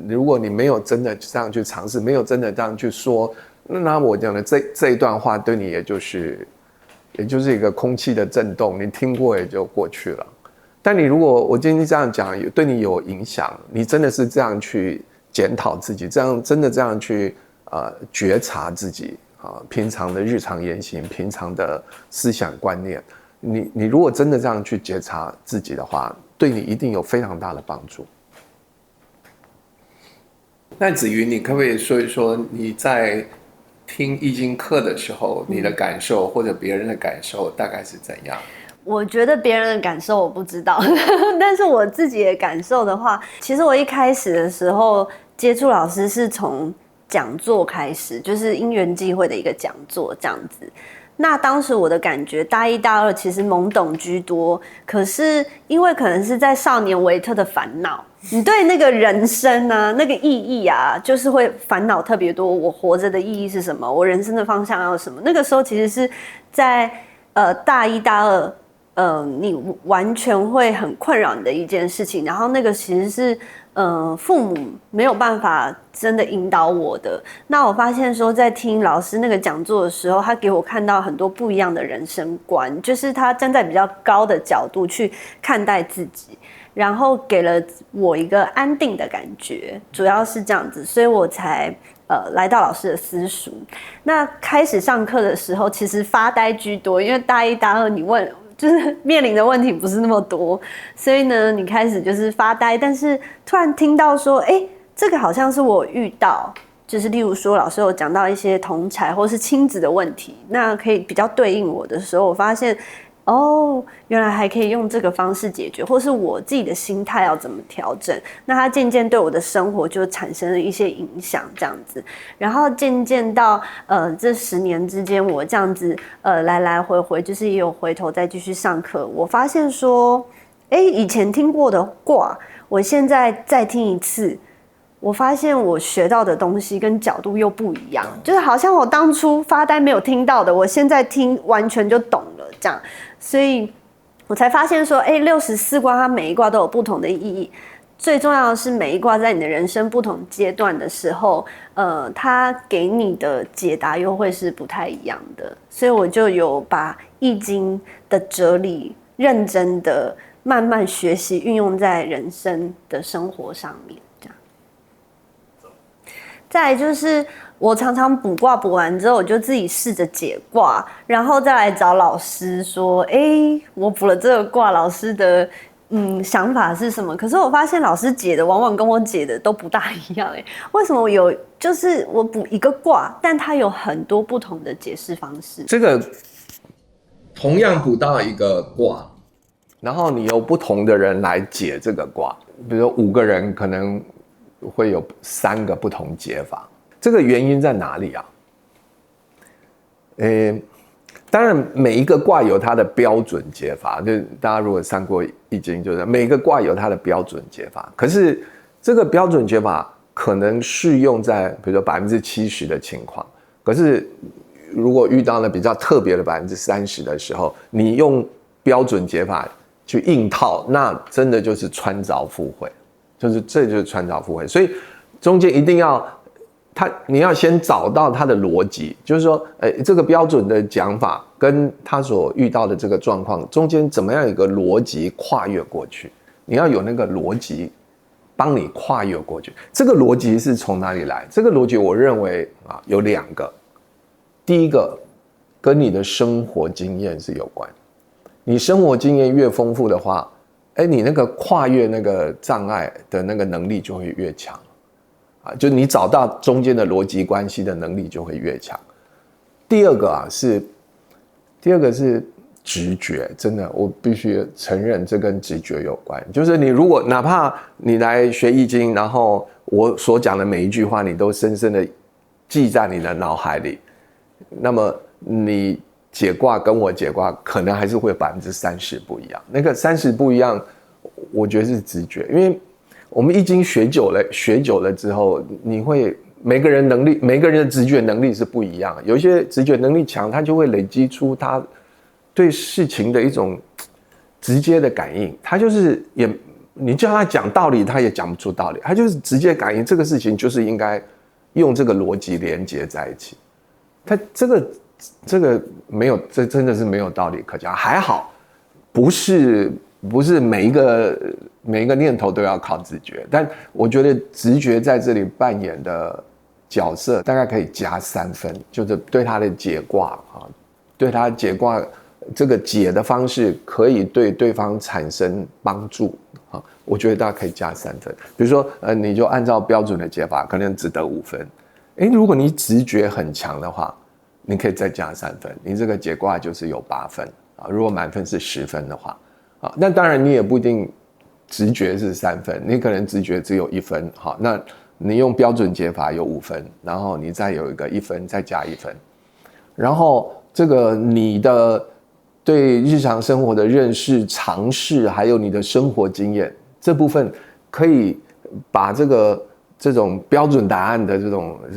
如果你没有真的这样去尝试，没有真的这样去说，那我讲的这一段话对你也就是一个空气的震动，你听过也就过去了。但你如果我今天这样讲，对你有影响，你真的是这样去检讨自己，真的这样去觉察自己平常的日常言行，平常的思想观念。你如果真的这样去觉察自己的话，对你一定有非常大的帮助。那子瑜，你可不可以说一说你在听易经课的时候，你的感受或者别人的感受大概是怎样？我觉得别人的感受我不知道，但是我自己的感受的话，其实我一开始的时候接触老师是从讲座开始，就是因缘际会的一个讲座这样子。那当时我的感觉，大一大二其实懵懂居多，可是因为可能是在少年维特的烦恼，你对那个人生啊，那个意义啊，就是会烦恼特别多。我活着的意义是什么？我人生的方向要什么？那个时候其实是在大一大二，你完全会很困扰你的一件事情。然后那个其实是父母没有办法真的引导我的。那我发现说，在听老师那个讲座的时候，他给我看到很多不一样的人生观，就是他站在比较高的角度去看待自己，然后给了我一个安定的感觉，主要是这样子，所以我才来到老师的私塾。那开始上课的时候，其实发呆居多，因为大一大二你就是面临的问题不是那么多，所以呢，你开始就是发呆，但是突然听到说，这个好像是我遇到，就是例如说老师有讲到一些同侪或是亲子的问题，那可以比较对应我的时候，我发现原来还可以用这个方式解决，或是我自己的心态要怎么调整，那它渐渐对我的生活就产生了一些影响，这样子。然后渐渐到这10年之间，我这样子来来回回，就是也有回头再继续上课，我发现说，以前听过的卦，我现在再听一次，我发现我学到的东西跟角度又不一样，就是好像我当初发呆没有听到的，我现在听完全就懂了这样。所以我才发现说，64卦它每一卦都有不同的意义。最重要的是，每一卦在你的人生不同阶段的时候，它给你的解答又会是不太一样的。所以我就有把易经的哲理认真的慢慢学习，运用在人生的生活上面。这样。再来就是我常常卜卦卜完之后，我就自己试着解卦，然后再来找老师说，我卜了这个卦，老师的想法是什么。可是我发现老师解的往往跟我解的都不大一样，为什么就是我卜一个卦，但它有很多不同的解释方式？这个同样卜到一个卦，然后你有不同的人来解这个卦，比如说5个人可能会有3个不同解法，这个原因在哪里啊？当然每一个卦有它的标准解法，就大家如果上过易经，就是每个卦有它的标准解法，可是这个标准解法可能适用在比如说70%的情况，可是如果遇到了比较特别的30%的时候，你用标准解法去硬套，那真的就是穿凿附会，这就是穿凿附会。所以中间一定要你要先找到它的逻辑，就是说，这个标准的讲法跟他所遇到的这个状况中间怎么样有一个逻辑跨越过去？你要有那个逻辑帮你跨越过去。这个逻辑是从哪里来？这个逻辑我认为有2个。第一个跟你的生活经验是有关，你生活经验越丰富的话，你那个跨越那个障碍的那个能力就会越强。就你找到中间的逻辑关系的能力就会越强。第二个是直觉，真的我必须承认这跟直觉有关。就是你如果哪怕你来学易经，然后我所讲的每一句话你都深深的记在你的脑海里，那么你解卦跟我解卦可能还是会有30%不一样。那个30%不一样，我觉得是直觉，因为我们易经学久了之后，你会每个人的直觉能力是不一样的。有一些直觉能力强，他就会累积出他对事情的一种直接的感应。他就是你叫他讲道理，他也讲不出道理，他就是直接感应这个事情就是应该用这个逻辑连接在一起。他这个没有，这真的是没有道理可讲。还好，不是每一个念头都要靠直觉，但我觉得直觉在这里扮演的角色大概可以加3分，就是对他的解卦对他解卦这个解的方式可以对对方产生帮助我觉得大家可以加3分。比如说你就按照标准的解法，可能只得5分。如果你直觉很强的话，你可以再加3分，你这个解卦就是有8分如果满分是10分的话那当然你也不一定直觉是3分，你可能直觉只有1分那你用标准解法有5分，然后你再有一个1分，再加1分，然后这个你的对日常生活的认识、尝试，还有你的生活经验这部分，可以把这种标准答案的这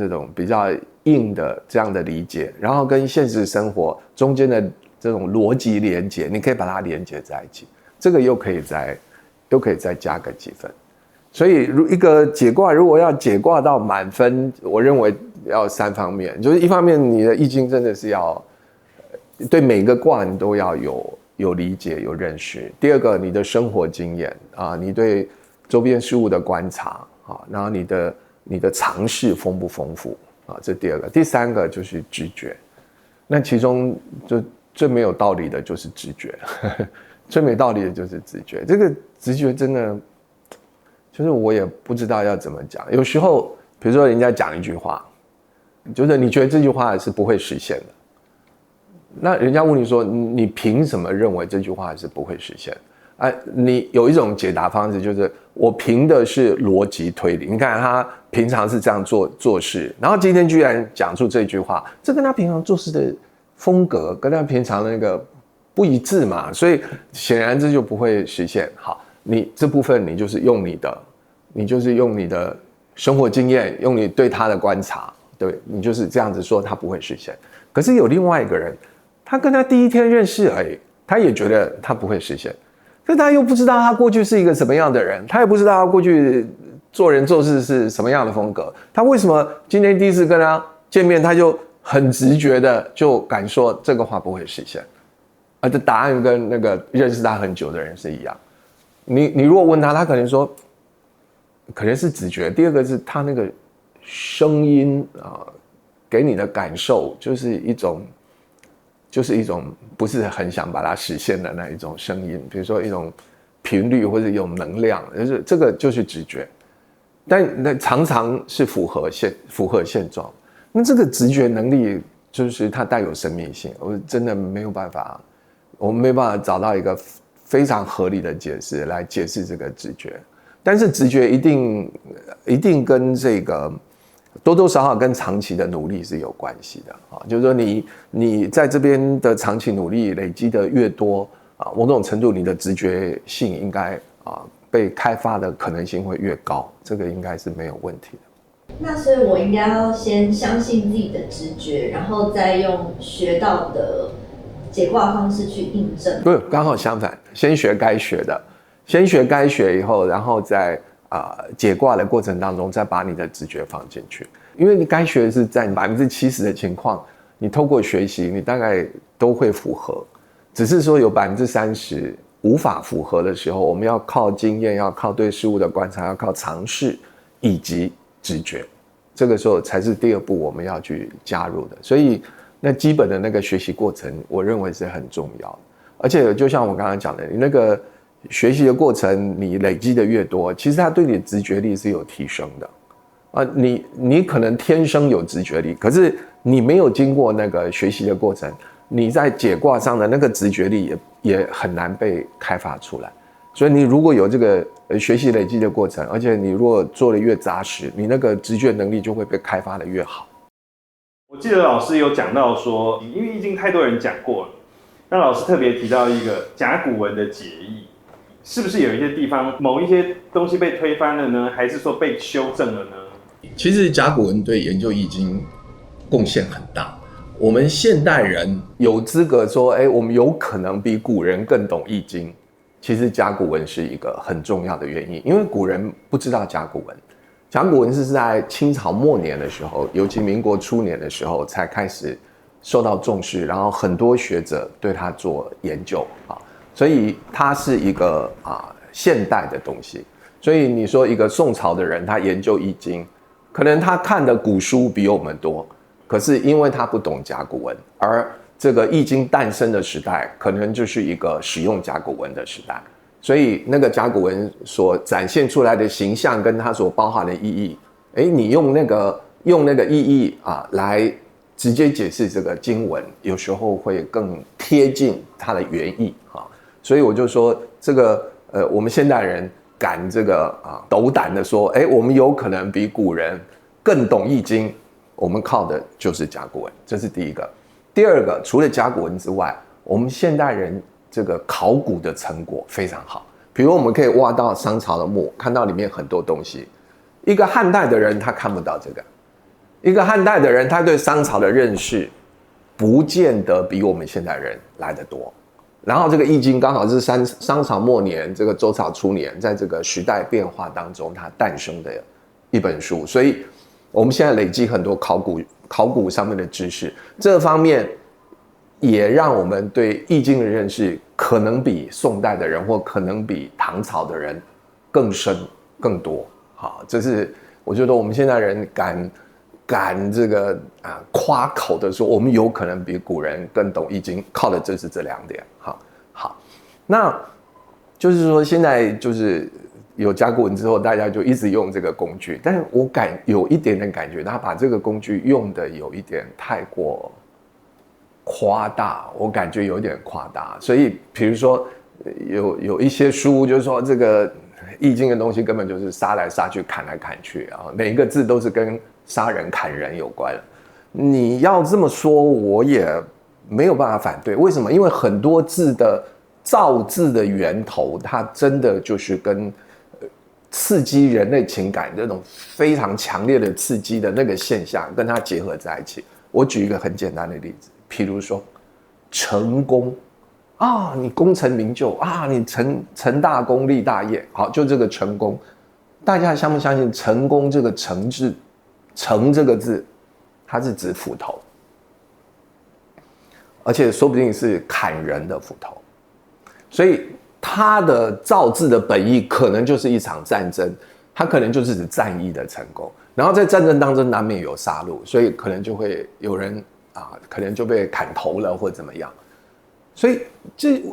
种比较硬的这样的理解，然后跟现实生活中间的这种逻辑连接，你可以把它连接在一起，这个又可以再加个几分。所以一个解卦如果要解卦到满分，我认为要3方面，就是一方面你的易经真的是要对每个卦你都要有理解有认识，第二个你的生活经验你对周边事物的观察然后你的尝试丰不丰富这第二个，第三个就是直觉。那其中就最没有道理的就是直觉最没道理的就是直觉。这个直觉真的就是我也不知道要怎么讲。有时候比如说人家讲一句话，就是你觉得这句话是不会实现的，那人家问你说你凭什么认为这句话是不会实现？你有一种解答方式，就是我凭的是逻辑推理。你看他平常是这样做事，然后今天居然讲出这句话，这跟他平常做事的风格跟他平常的那个不一致嘛，所以显然这就不会实现。好，你这部分你就是用你的生活经验，用你对他的观察，对，你就是这样子说他不会实现。可是有另外一个人，他跟他第一天认识而已，他也觉得他不会实现。可是他又不知道他过去是一个什么样的人，他也不知道他过去做人做事是什么样的风格，他为什么今天第一次跟他见面，他就很直觉的就敢说这个话不会实现，这答案跟那个认识他很久的人是一样。你如果问他，他可能说可能是直觉，第二个是他那个声音给你的感受就是一种不是很想把它实现的那一种声音，比如说一种频率或者一种能量，就是这个就是直觉，但那常常是符合现状。那这个直觉能力就是它带有神秘性，我真的没有办法，我们没办法找到一个非常合理的解释来解释这个直觉。但是直觉一定跟这个多多少少跟长期的努力是有关系的啊，就是说你在这边的长期努力累积的越多啊，某种程度你的直觉性应该被开发的可能性会越高，这个应该是没有问题的。那所以我应该要先相信自己的直觉，然后再用学到的解卦方式去印证。不是，刚好相反，先学该学的，先学该学以后，然后在解卦的过程当中，再把你的直觉放进去。因为你该学的是在70%的情况，你透过学习，你大概都会符合。只是说有30%无法符合的时候，我们要靠经验，要靠对事物的观察，要靠尝试以及直觉。这个时候才是第二步我们要去加入的。所以那基本的那个学习过程，我认为是很重要的。而且就像我刚刚讲的，你那个学习的过程，你累积的越多，其实它对你的直觉力是有提升的。你可能天生有直觉力，可是你没有经过那个学习的过程，你在解卦上的那个直觉力也很难被开发出来。所以你如果有这个学习累积的过程，而且你如果做的越扎实，你那个直觉能力就会被开发的越好。我记得老师有讲到说，因为易经太多人讲过了，那老师特别提到一个甲骨文的解义，是不是有一些地方某一些东西被推翻了呢？还是说被修正了呢？其实甲骨文对研究易经贡献很大。我们现代人有资格说，我们有可能比古人更懂易经。其实甲骨文是一个很重要的原因，因为古人不知道甲骨文。甲骨文是在清朝末年的时候，尤其民国初年的时候才开始受到重视，然后很多学者对它做研究啊，所以它是一个现代的东西。所以你说一个宋朝的人他研究易经，可能他看的古书比我们多，可是因为他不懂甲骨文，而这个易经诞生的时代可能就是一个使用甲骨文的时代，所以那个甲骨文所展现出来的形象跟它所包含的意义，你用那个意义来直接解释这个经文，有时候会更贴近它的原意所以我就说这个我们现代人敢这个斗胆的说，我们有可能比古人更懂易经，我们靠的就是甲骨文，这是第一个。第二个，除了甲骨文之外，我们现代人这个考古的成果非常好。比如我们可以挖到商朝的墓，看到里面很多东西。一个汉代的人他看不到这个，一个汉代的人他对商朝的认识不见得比我们现代人来得多。然后这个易经刚好是商朝末年，这个周朝初年，在这个时代变化当中它诞生的一本书，所以我们现在累积很多考古上面的知识，这方面也让我们对易经的认识可能比宋代的人或可能比唐朝的人更深更多。好，这是我觉得我们现代人敢这个夸口的说，我们有可能比古人更懂易经，靠的就是这两点。好，那就是说现在就是有甲骨文之后，大家就一直用这个工具，但是我有一点点感觉，他把这个工具用的有一点太过夸大，我感觉有点夸大。所以比如说有一些书就是说这个易经的东西根本就是杀来杀去砍来砍去每一个字都是跟杀人砍人有关。你要这么说我也没有办法反对。为什么？因为很多字的造字的源头它真的就是跟刺激人类情感这种非常强烈的刺激的那个现象跟它结合在一起。我举一个很简单的例子，譬如说成功你功成名就你成大功立大业。好，就这个成功，大家相不相信成功这个成字，成这个字它是指斧头，而且说不定是砍人的斧头，所以它的造字的本意可能就是一场战争，它可能就是指战役的成功，然后在战争当中难免有杀戮，所以可能就会有人可能就被砍头了或怎么样。所以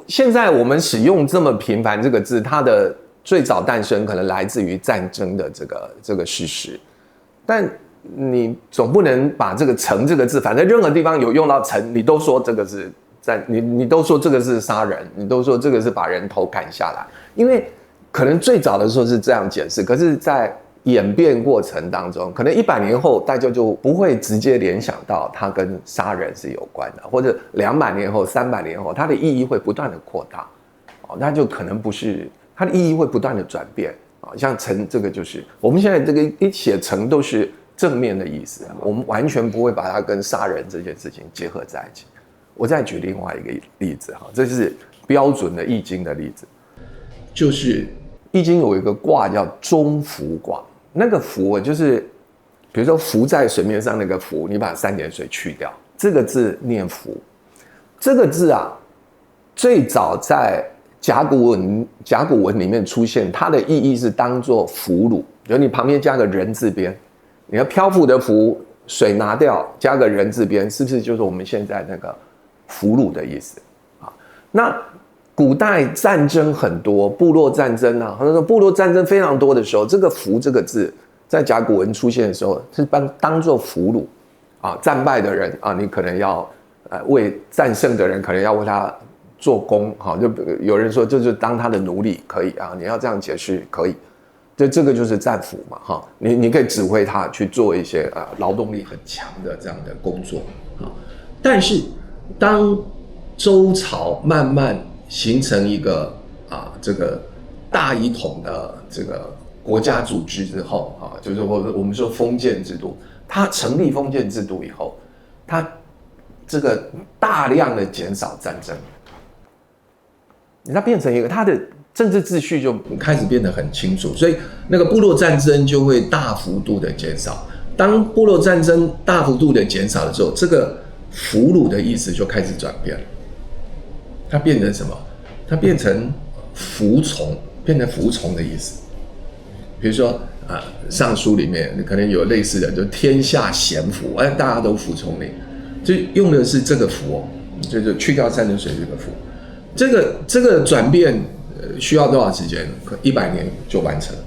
现在我们使用这么频繁这个字，它的最早诞生可能来自于战争的这个事实，但你总不能把这个城这个字，反正任何地方有用到城，你都说这个是你都说这个是杀人，你都说这个是把人头砍下来，因为可能最早的时候是这样解释，可是在演变过程当中，可能100年后大家就不会直接联想到它跟杀人是有关的，或者200年后、300年后，它的意义会不断的扩大，那就可能不是它的意义会不断的转变啊。像城这个就是我们现在这个一写城都是正面的意思，我们完全不会把它跟杀人这件事情结合在一起。我再举另外一个例子哈，这是标准的易经的例子，就是易经有一个卦叫中孚卦。那个孚就是比如说浮在水面上那个浮，你把3点水去掉，这个字念孚。这个字啊，最早在甲骨文里面出现，它的意义是当作俘虏，比如你旁边加个人字边，你要漂浮的浮，水拿掉，加个人字边，是不是就是我们现在那个俘虏的意思啊？那古代战争很多，部落战争啊，或者说部落战争非常多的时候，这个俘这个字在甲骨文出现的时候，是当作俘虏啊，战败的人啊，你可能要为战胜的人可能要为他做工，哈，就有人说就是当他的奴隶可以啊，你要这样解释可以，这个就是战俘嘛，哈，你可以指挥他去做一些劳动力很强的这样的工作啊。但是当周朝慢慢形成一个这个大一统的这个国家组织之后啊，就是我们说封建制度，它成立封建制度以后，它这个大量的减少战争，它变成一个它的政治秩序就开始变得很清楚，所以那个部落战争就会大幅度的减少。当部落战争大幅度的减少的时候，这个俘虏的意思就开始转变了，它变成什么？它变成服从，变成服从的意思。比如说尚书里面可能有类似的，就天下咸服，大家都服从你，就用的是这个服就去掉3点水这个服。这个转变需要多少时间？100年就完成了。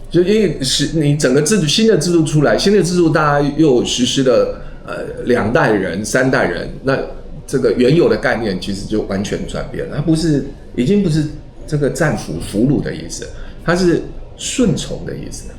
就因为你整个制度新的制度出来，新的制度大家又实施了2代人、3代人，那这个原有的概念其实就完全转变了，它已经不是这个战俘俘虏的意思，它是顺从的意思。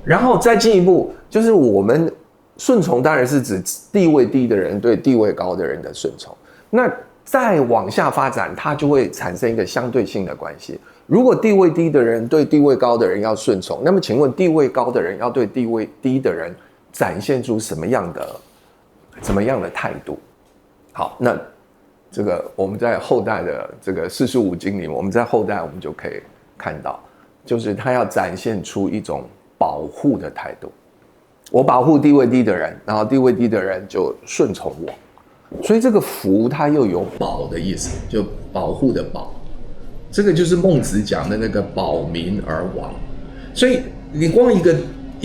然后再进一步，就是我们顺从当然是指地位低的人对地位高的人的顺从。那再往下发展，它就会产生一个相对性的关系。如果地位低的人对地位高的人要顺从，那么请问地位高的人要对地位低的人展现出什么样的态度？好，那这个我们在后代的这个四书五经里面，我们就可以看到，就是他要展现出一种保护的态度。我保护地位低的人，然后地位低的人就顺从我。所以这个服它又有保的意思，就保护的保，这个就是孟子讲的那个保民而亡。所以你光一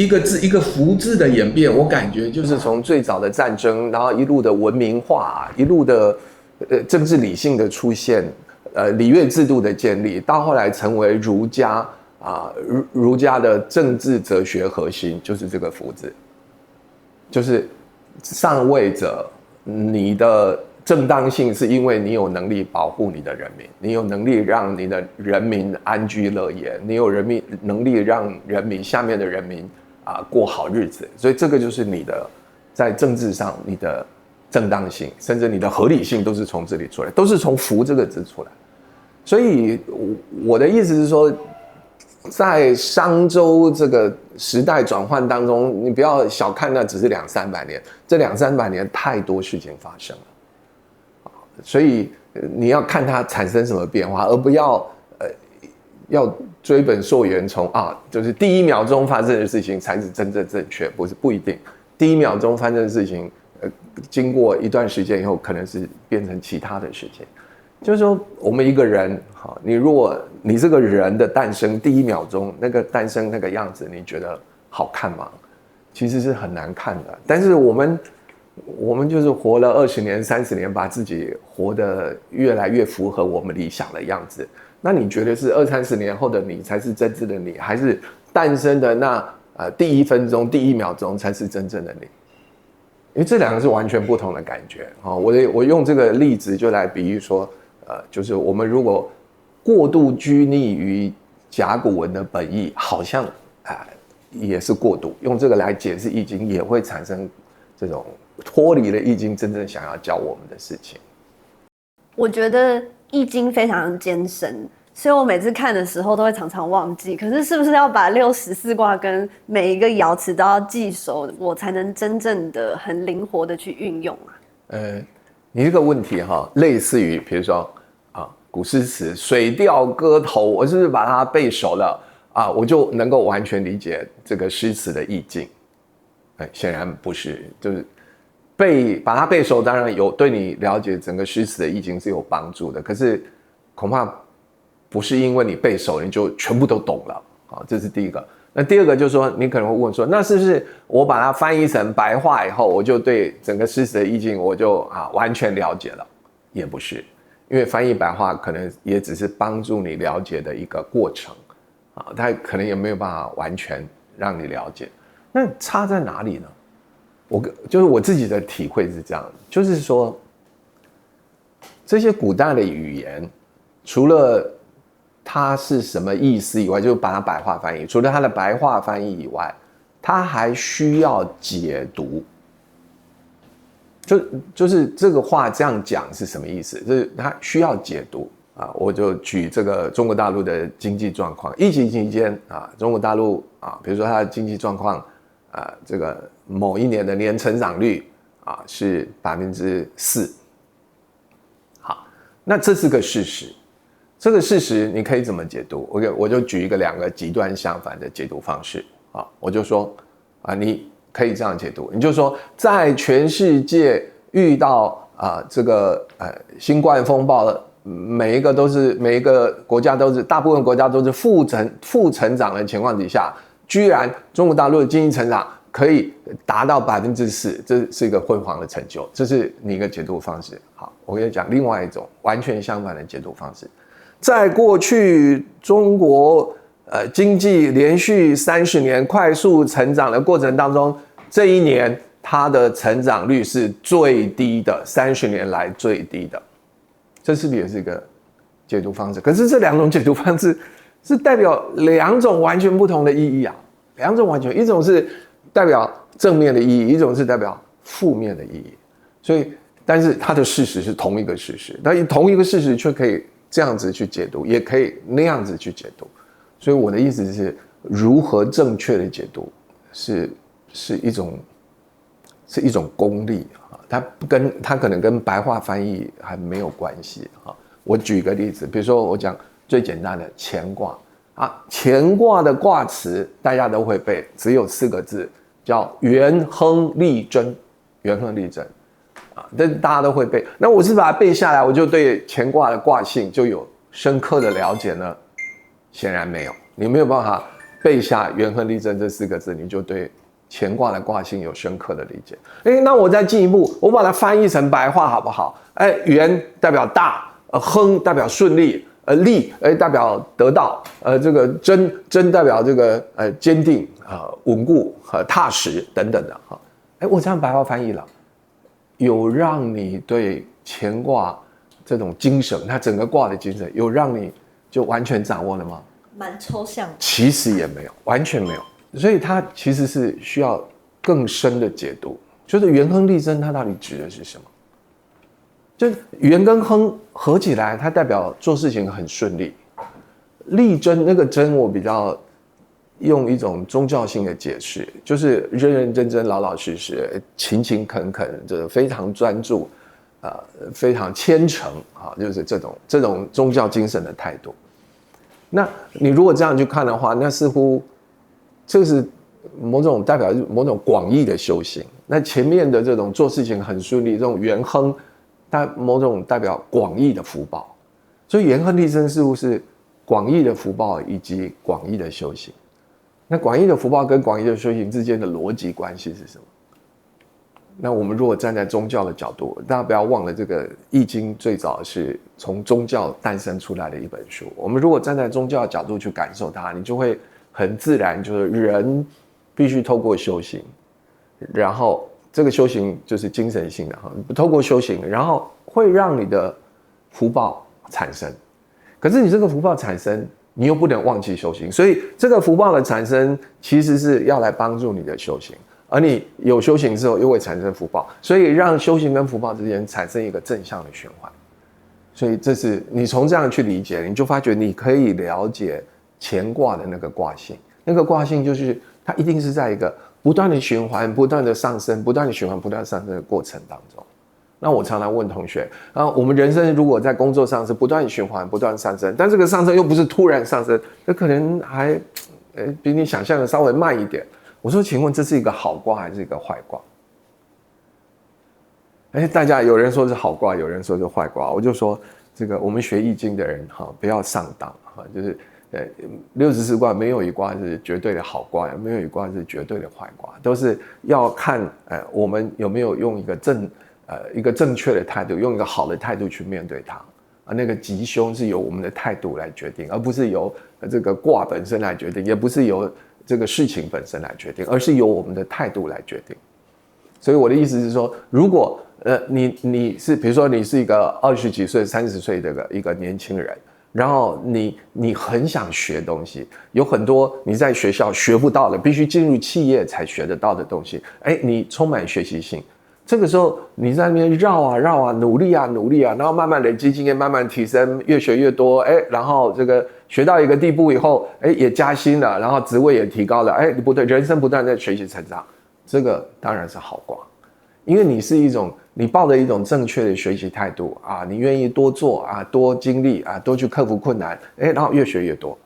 个字一个服字的演变，我感觉就是从最早的战争，然后一路的文明化，一路的政治理性的出现，礼乐制度的建立，到后来成为儒家儒家的政治哲学核心，就是这个服字，就是上位者。你的正当性是因为你有能力保护你的人民，你有能力让你的人民安居乐业，你有能力让人民下面的人民过好日子，所以这个就是你的在政治上你的正当性，甚至你的合理性都是从这里出来，都是从服这个字出来。所以我的意思是说，在商周这个时代转换当中，你不要小看那只是200-300年，这200-300年太多事情发生了，所以你要看它产生什么变化，而不要要追本溯源，从就是第1秒钟发生的事情才是真正正确，不一定，第1秒钟发生的事情，经过一段时间以后，可能是变成其他的事情。就是说，我们一个人，你如果你这个人的诞生第1秒钟，那个诞生那个样子，你觉得好看吗？其实是很难看的。但是我们我们就是活了20年、30年，把自己活得越来越符合我们理想的样子。那你觉得是20、30年后的你才是真正的你，还是诞生的那第1分钟、第1秒钟才是真正的你？因为这两个是完全不同的感觉。我用这个例子就来比喻说，就是我们如果过度拘泥于甲骨文的本意，好像也是过度。用这个来解释易经，也会产生这种脱离了易经真正想要教我们的事情。我觉得易经非常艰深，所以我每次看的时候都会常常忘记。可是是不是要把64卦跟每一个爻辞都要记熟，我才能真正的很灵活的去运用啊？你这个问题类似于比如说古诗词水调歌头，我是不是把它背熟了我就能够完全理解这个诗词的意境？显然不是，就是把它背熟，当然有对你了解整个诗词的意境是有帮助的，可是恐怕不是因为你背熟你就全部都懂了这是第一个。那第二个就是说，你可能会问说，那是不是我把它翻译成白话以后，我就对整个诗词的意境我就完全了解了？也不是，因为翻译白话可能也只是帮助你了解的一个过程它可能也没有办法完全让你了解。那差在哪里呢？就是我自己的体会是这样，就是说这些古代的语言，除了它是什么意思以外，就把它白话翻译，除了它的白话翻译以外，它还需要解读。就是这个话这样讲是什么意思？就是它需要解读我就举这个中国大陆的经济状况，疫情期间中国大陆比如说它的经济状况这个某一年的年成长率是4%。好，那这是个事实。这个事实你可以怎么解读？我就举2个极端相反的解读方式我就说你可以这样解读，你就说在全世界遇到这个新冠风暴的每一个国家都是大部分国家都是负成长的情况底下，居然中国大陆的经济成长可以达到4%，这是一个辉煌的成就，这是你一个解读方式。好，我跟你讲另外一种完全相反的解读方式。在过去中国经济连续30年快速成长的过程当中，这一年它的成长率是最低的，30年来最低的。这是不是也是一个解读方式？可是这2种解读方式是代表2种完全不同的意义2种完全，一种是代表正面的意义，一种是代表负面的意义。所以，但是它的事实是同一个事实，但同一个事实却可以这样子去解读，也可以那样子去解读。所以我的意思是，如何正确的解读是一种功力它可能跟白话翻译还没有关系我举一个例子，比如说我讲最简单的乾卦乾卦的卦辞大家都会背，只有4个字，叫元亨利贞。元亨利贞但是大家都会背。那我是把它背下来，我就对乾卦的卦性就有深刻的了解呢？显然没有，你没有办法背下元亨利贞这4个字，你就对乾卦的卦性有深刻的理解。那我再进一步，我把它翻译成白话好不好？元代表大，亨代表顺利，利代表得到，这个贞代表这个坚定稳固踏实等等的我这样白话翻译了，有让你对乾卦这种精神，它整个卦的精神，有让你就完全掌握了吗？蛮抽象的。其实也没有，完全没有。所以它其实是需要更深的解读，就是元亨利贞它到底指的是什么？就元跟亨合起来，它代表做事情很顺利。利贞那个贞，我比较用一种宗教性的解释，就是认认真真、老老实实、勤勤恳恳，这非常专注，非常虔诚就是这种宗教精神的态度。那你如果这样去看的话，那似乎这是代表某种广义的修行。那前面的这种做事情很顺利，这种元亨，它某种代表广义的福报。所以元亨利贞似乎是广义的福报以及广义的修行。那广义的福报跟广义的修行之间的逻辑关系是什么？那我们如果站在宗教的角度，大家不要忘了，这个《易经》最早是从宗教诞生出来的一本书。我们如果站在宗教的角度去感受它，你就会很自然，就是人必须透过修行，然后这个修行就是精神性的哈，透过修行，然后会让你的福报产生。可是你这个福报产生，你又不能忘记修行，所以这个福报的产生其实是要来帮助你的修行。而你有修行之后，又会产生福报，所以让修行跟福报之间产生一个正向的循环。所以这是你从这样去理解，你就发觉你可以了解乾卦的那个卦性。那个卦性就是它一定是在一个不断的循环、不断的上升、不断的循环、不断上升的过程当中。那我常常问同学我们人生如果在工作上是不断循环、不断上升，但这个上升又不是突然上升，那可能还比你想象的稍微慢一点。我说，请问这是一个好卦还是一个坏卦？大家有人说是好卦，有人说是坏卦。我就说，这个我们学易经的人不要上当就是64卦没有一卦是绝对的好卦，没有一卦是绝对的坏卦，都是要看我们有没有用一个正确的态度，用一个好的态度去面对它。那个吉凶是由我们的态度来决定，而不是由这个卦本身来决定，也不是由这个事情本身来决定，而是由我们的态度来决定。所以我的意思是说，如果你是比如说你是一个20几岁、30岁的一个年轻人，然后你很想学东西，有很多你在学校学不到的，必须进入企业才学得到的东西，你充满学习性。这个时候你在那边绕啊，努力啊，然后慢慢累积经验，慢慢提升，越学越多，然后这个学到一个地步以后，也加薪了，然后职位也提高了，不对，人生不断在学习成长，这个当然是好卦，因为你抱着一种正确的学习态度你愿意多做多经历多去克服困难，然后越学越多。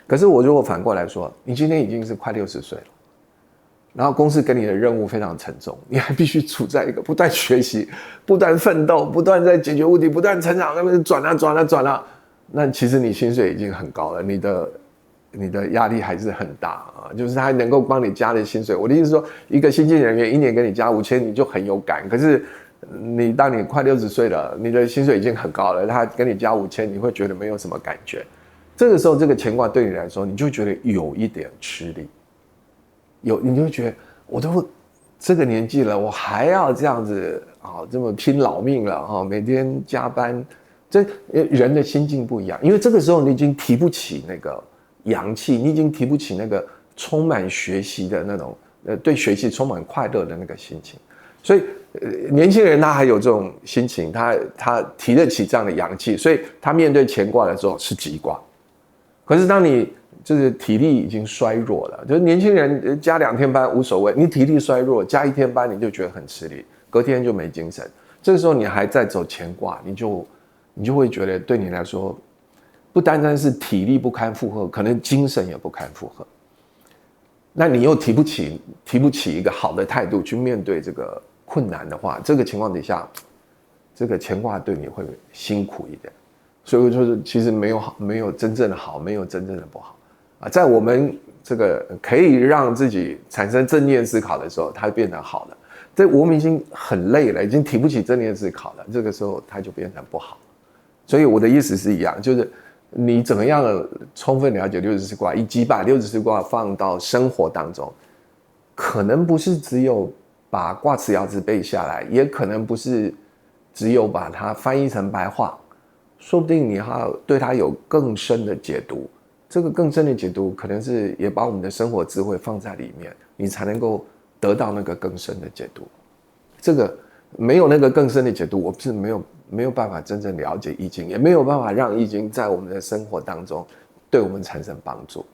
可是我如果反过来说，你今天已经是快60岁了。然后公司给你的任务非常沉重，你还必须处在一个不断学习、不断奋斗、不断在解决问题、不断成长，那边转啊，那其实你薪水已经很高了，你的压力还是很大就是他能够帮你加的薪水。我的意思是说，一个新进人员1年给你加5000，你就很有感。可是当你快60岁了，你的薪水已经很高了，他给你加5000，你会觉得没有什么感觉。这个时候，这个乾卦对你来说，你就觉得有一点吃力。你就觉得我都这个年纪了，我还要这样子这么拼老命了每天加班，这人的心境不一样，因为这个时候你已经提不起那个阳气，你已经提不起那个充满学习的那种对学习充满快乐的那个心情，所以年轻人他还有这种心情，他提得起这样的阳气，所以他面对乾卦的时候是吉卦。可是当你就是体力已经衰弱了，就是年轻人加2天班无所谓，你体力衰弱加1天班你就觉得很吃力，隔天就没精神。这个时候你还在走乾卦，你就会觉得对你来说，不单单是体力不堪负荷，可能精神也不堪负荷。那你又提不起一个好的态度去面对这个困难的话，这个情况底下，这个乾卦对你会辛苦一点。所以我就是其实没有真正的好，没有真正的不好在我们这个可以让自己产生正念思考的时候，它变得好了。这我们已经很累了，已经提不起正念思考了，这个时候它就变成不好。所以我的意思是一样，就是你怎么样充分了解64卦，以及把64卦放到生活当中，可能不是只有把卦辞爻辞背下来，也可能不是只有把它翻译成白话。说不定你还要对它有更深的解读，这个更深的解读可能是也把我们的生活智慧放在里面，你才能够得到那个更深的解读。这个没有那个更深的解读，我是没有办法真正了解易经，也没有办法让易经在我们的生活当中对我们产生帮助。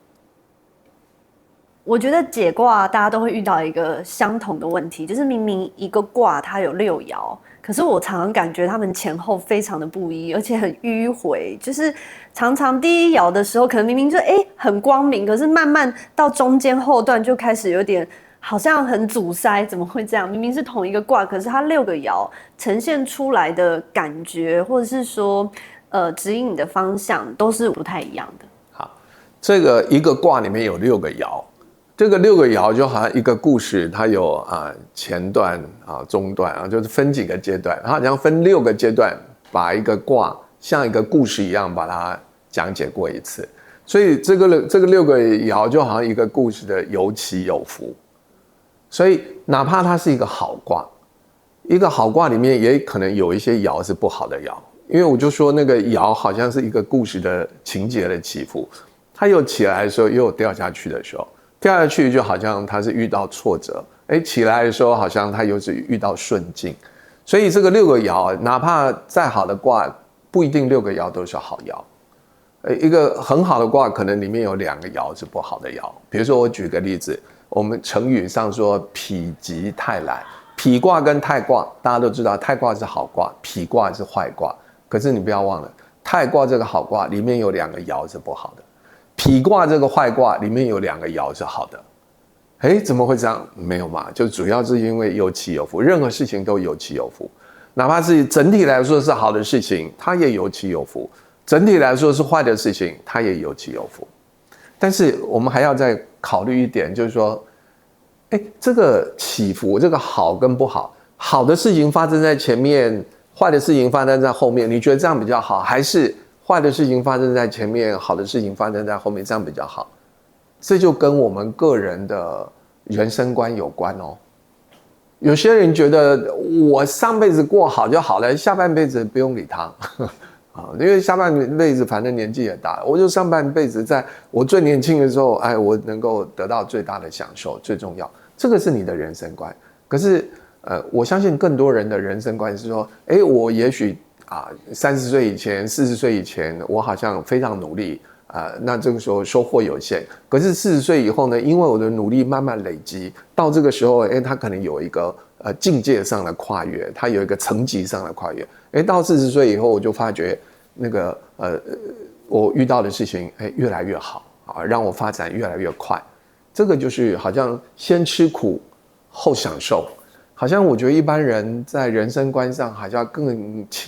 我觉得解卦大家都会遇到一个相同的问题，就是明明一个卦它有6爻，可是我常常感觉他们前后非常的不一，而且很迂回。就是常常第1爻的时候，可能明明就很光明，可是慢慢到中间后段就开始有点好像很阻塞，怎么会这样？明明是同一个卦，可是它6个爻呈现出来的感觉，或者是说指引你的方向都是不太一样的。好，这个一个卦里面有6个爻。这个6个爻就好像一个故事，它有前段中段就是分几个阶段，它好像分6个阶段，把一个卦像一个故事一样把它讲解过一次。所以这个6个爻就好像一个故事的有起有伏。所以哪怕它是一个好卦，一个好卦里面也可能有一些爻是不好的爻，因为我就说那个爻好像是一个故事的情节的起伏，它有起来的时候，又有掉下去的时候。掉下去就好像他是遇到挫折，起来的时候好像他又是遇到顺境，所以这个6个爻，哪怕再好的卦，不一定6个爻都是好爻。一个很好的卦，可能里面有2个爻是不好的爻。比如说我举个例子，我们成语上说否极泰来，否卦跟泰卦，大家都知道泰卦是好卦，否卦是坏卦。可是你不要忘了，泰卦这个好卦里面有2个爻是不好的。否卦这个坏卦里面有2个爻是好的，怎么会这样？没有嘛，就主要是因为有起有伏，任何事情都有起有伏，哪怕是整体来说是好的事情，它也有起有伏；整体来说是坏的事情，它也有起有伏。但是我们还要再考虑一点，就是说，这个起伏，这个好跟不好，好的事情发生在前面，坏的事情发生在后面，你觉得这样比较好，还是坏的事情发生在前面，好的事情发生在后面，这样比较好？这就跟我们个人的人生观有关哦。有些人觉得我上辈子过好就好了，下半辈子不用理他因为下半辈子反正年纪也大了，我就上半辈子在我最年轻的时候，我能够得到最大的享受，最重要。这个是你的人生观。可是我相信更多人的人生观是说，我也许30岁以前、40岁以前，我好像非常努力那这个时候收获有限。可是40岁以后呢，因为我的努力慢慢累积，到这个时候，他可能有一个境界上的跨越，他有一个层级上的跨越。到40岁以后，我就发觉那个我遇到的事情越来越好让我发展越来越快。这个就是好像先吃苦后享受。好像我觉得一般人在人生观上好像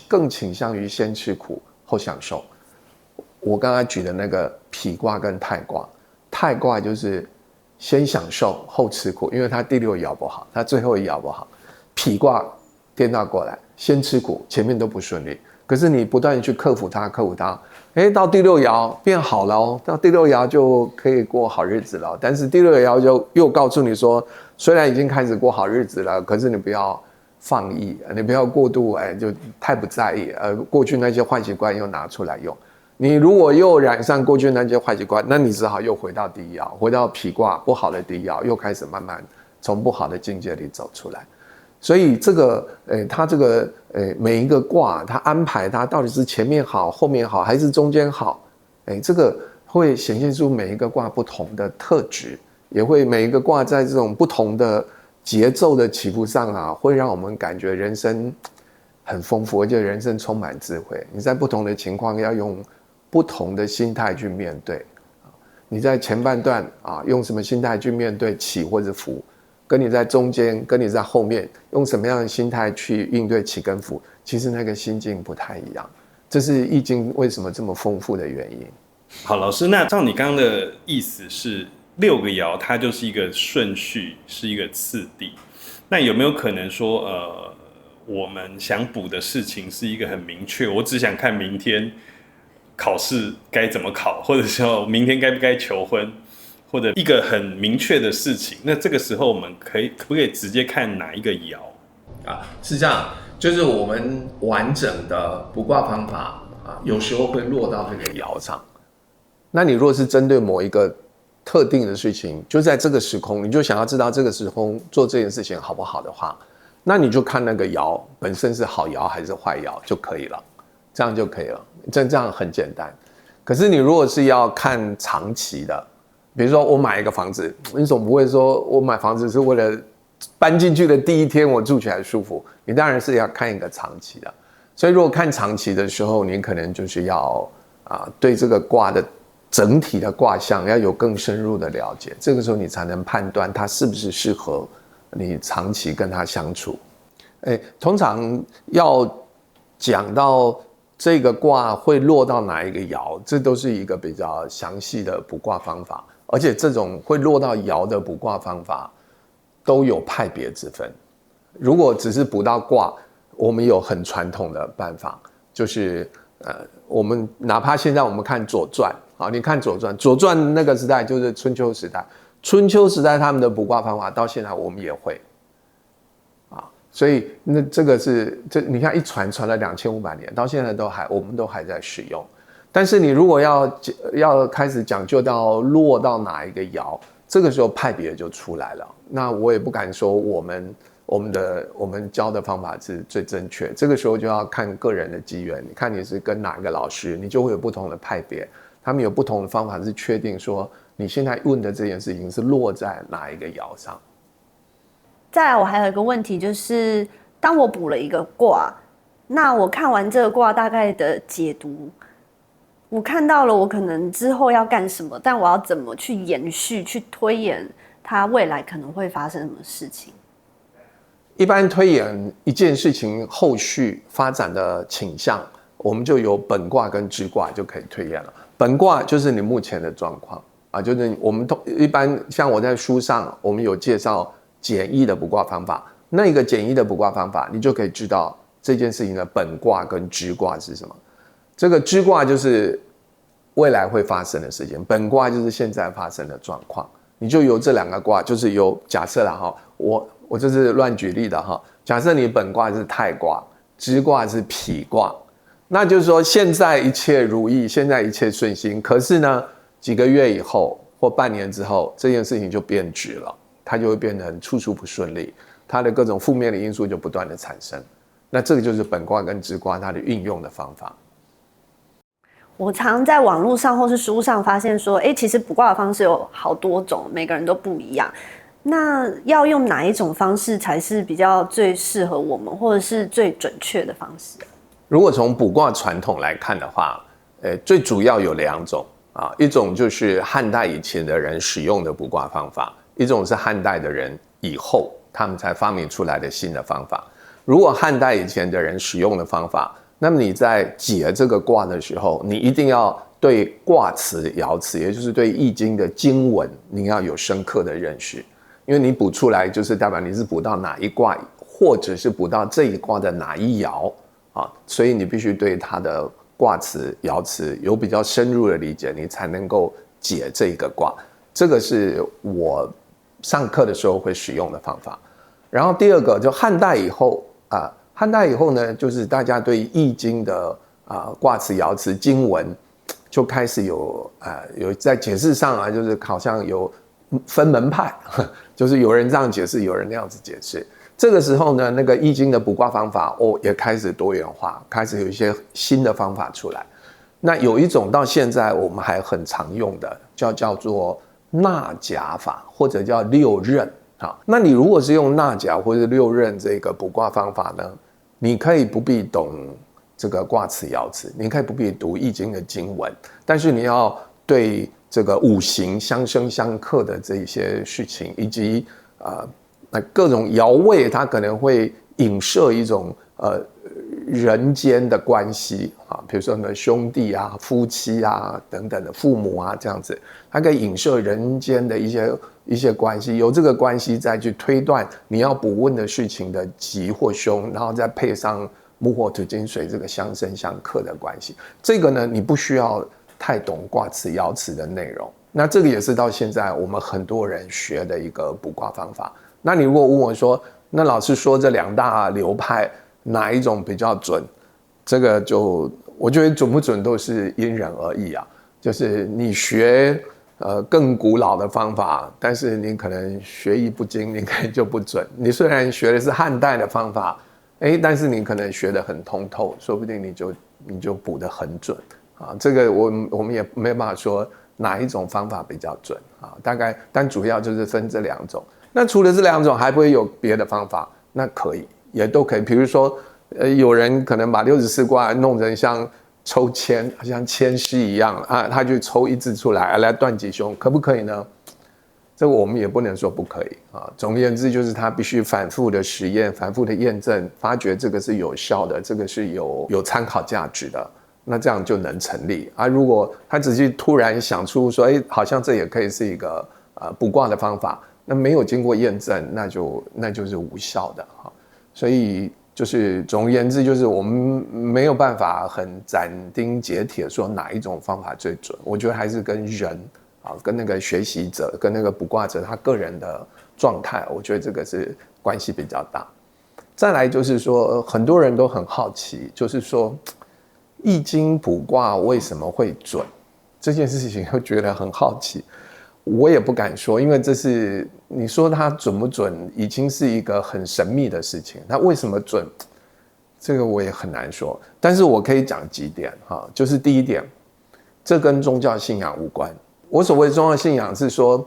更倾向于先吃苦后享受。我刚才举的那个否卦跟泰卦，泰卦就是先享受后吃苦，因为它第6爻不好，它最后一爻不好。否卦颠倒过来，先吃苦，前面都不顺利，可是你不断地去克服它，到第6爻变好了哦，到第6爻就可以过好日子了。但是第6爻就又告诉你说，虽然已经开始过好日子了，可是你不要放逸，你不要过度就太不在意，过去那些坏习惯又拿出来用。你如果又染上过去那些坏习惯，那你只好又回到第1爻，回到否卦不好的第1爻，又开始慢慢从不好的境界里走出来。所以这个它这个每一个卦，它安排它到底是前面好、后面好，还是中间好？这个会显现出每一个卦不同的特质，也会每一个卦在这种不同的节奏的起伏上会让我们感觉人生很丰富，而且人生充满智慧。你在不同的情况要用不同的心态去面对。你在前半段用什么心态去面对起或者伏？跟你在中间，跟你在后面，用什么样的心态去应对起跟伏，其实那个心境不太一样。这是易经为什么这么丰富的原因。好，老师，那照你刚刚的意思是6个爻它就是一个顺序，是一个次第。那有没有可能说我们想补的事情是一个很明确，我只想看明天考试该怎么考，或者说明天该不该求婚，或者一个很明确的事情，那这个时候我们可不可以直接看哪一个爻是这样，就是我们完整的卜卦方法有时候会落到这个爻上。那你若是针对某一个特定的事情，就在这个时空，你就想要知道这个时空做这件事情好不好的话，那你就看那个爻本身是好爻还是坏爻就可以了，这样就可以了，这样很简单。可是你如果是要看长期的，比如说我买一个房子，你总不会说我买房子是为了搬进去的第一天我住起来舒服，你当然是要看一个长期的。所以如果看长期的时候，你可能就是要对这个卦的整体的卦象要有更深入的了解，这个时候你才能判断它是不是适合你长期跟它相处。通常要讲到这个卦会落到哪一个爻，这都是一个比较详细的卜卦方法。而且这种会落到爻的卜卦方法都有派别之分。如果只是卜到卦，我们有很传统的办法，就是我们哪怕现在我们看《左传》啊，你看《左传》，《左传》那个时代就是春秋时代，春秋时代他们的卜卦方法到现在我们也会啊，所以那这个是你看一传了2500年，到现在我们都还在使用。但是你如果要开始讲究到落到哪一个爻，这个时候派别就出来了。那我也不敢说我们教的方法是最正确，这个时候就要看个人的机缘。你看你是跟哪一个老师，你就会有不同的派别，他们有不同的方法是确定说你现在问的这件事情是落在哪一个爻上。再来，我还有一个问题，就是当我卜了一个卦，那我看完这个卦大概的解读，我看到了我可能之后要干什么，但我要怎么去延续、去推演它未来可能会发生什么事情？一般推演一件事情后续发展的倾向，我们就有本卦跟支卦就可以推演了。本卦就是你目前的状况啊，就是我们一般像我在书上，我们有介绍简易的卜卦方法，那一个简易的卜卦方法，你就可以知道这件事情的本卦跟支卦是什么。这个支卦就是未来会发生的事情，本卦就是现在发生的状况。你就由这两个卦，就是由假设啦哈，我这是乱举例的哈。假设你本卦是太卦，支卦是否卦，那就是说现在一切如意，现在一切顺心。可是呢，几个月以后或半年之后，这件事情就变质了，它就会变得很处处不顺利，它的各种负面的因素就不断的产生。那这个就是本卦跟支卦它的运用的方法。我常在网络上或是书上发现说，其实卜卦的方式有好多种，每个人都不一样。那要用哪一种方式才是比较最适合我们，或者是最准确的方式？如果从卜卦传统来看的话，最主要有2种啊，一种就是汉代以前的人使用的卜卦方法，一种是汉代的人以后他们才发明出来的新的方法。如果汉代以前的人使用的方法，那么你在解这个卦的时候，你一定要对卦辞、爻辞，也就是对易经的经文，你要有深刻的认识。因为你卜出来就是代表你是卜到哪一卦，或者是卜到这一卦的哪一爻啊，所以你必须对它的卦辞、爻辞有比较深入的理解，你才能够解这一个卦。这个是我上课的时候会使用的方法。然后第二个就汉代以后啊，汉代以后呢，就是大家对易经的卦辞、爻辞、经文就开始有在解释上啊，就是好像有分门派，就是有人这样解释，有人那样子解释。这个时候呢，那个易经的卜卦方法也开始多元化，开始有一些新的方法出来。那有一种到现在我们还很常用的，叫做纳甲法，或者叫六壬。那你如果是用纳甲或者六壬这个卜卦方法呢，你可以不必懂这个卦辞爻辞，你可以不必读易经的经文，但是你要对这个五行相生相克的这些事情，以及各种爻位，它可能会影射一种人间的关系啊，比如说呢兄弟啊、夫妻啊等等的父母啊这样子，它可以影射人间的一些关系，由这个关系再去推断你要卜问的事情的吉或凶，然后再配上木火土金水这个相生相克的关系。这个呢，你不需要太懂卦辞爻辞的内容。那这个也是到现在我们很多人学的一个卜卦方法。那你如果问我说，那老师说这2大流派哪一种比较准？这个就我觉得准不准都是因人而异啊。就是你学更古老的方法，但是你可能学艺不精，你可能就不准。你虽然学的是汉代的方法，但是你可能学得很通透，说不定你就卜得很准啊。这个我们也没办法说哪一种方法比较准啊。大概但主要就是分这2种。那除了这2种，还不会有别的方法？那可以，也都可以。比如说，有人可能把64卦弄成像抽签，像签诗一样啊，他就抽一字出来断吉凶，可不可以呢？这个我们也不能说不可以啊。总而言之，就是他必须反复的实验、反复的验证，发觉这个是有效的，这个是有参考价值的，那这样就能成立啊。如果他只是突然想出说，好像这也可以是一个卜卦的方法，那没有经过验证，那就是无效的哈。所以就是总而言之，就是我们没有办法很斩钉截铁说哪一种方法最准。我觉得还是跟人跟那个学习者跟那个卜卦者他个人的状态，我觉得这个是关系比较大。再来就是说，很多人都很好奇，就是说易经卜卦为什么会准这件事情，又觉得很好奇。我也不敢说，因为这是你说它准不准，已经是一个很神秘的事情。它为什么准，这个我也很难说。但是我可以讲几点哈，就是第一点，这跟宗教信仰无关。我所谓宗教信仰是说，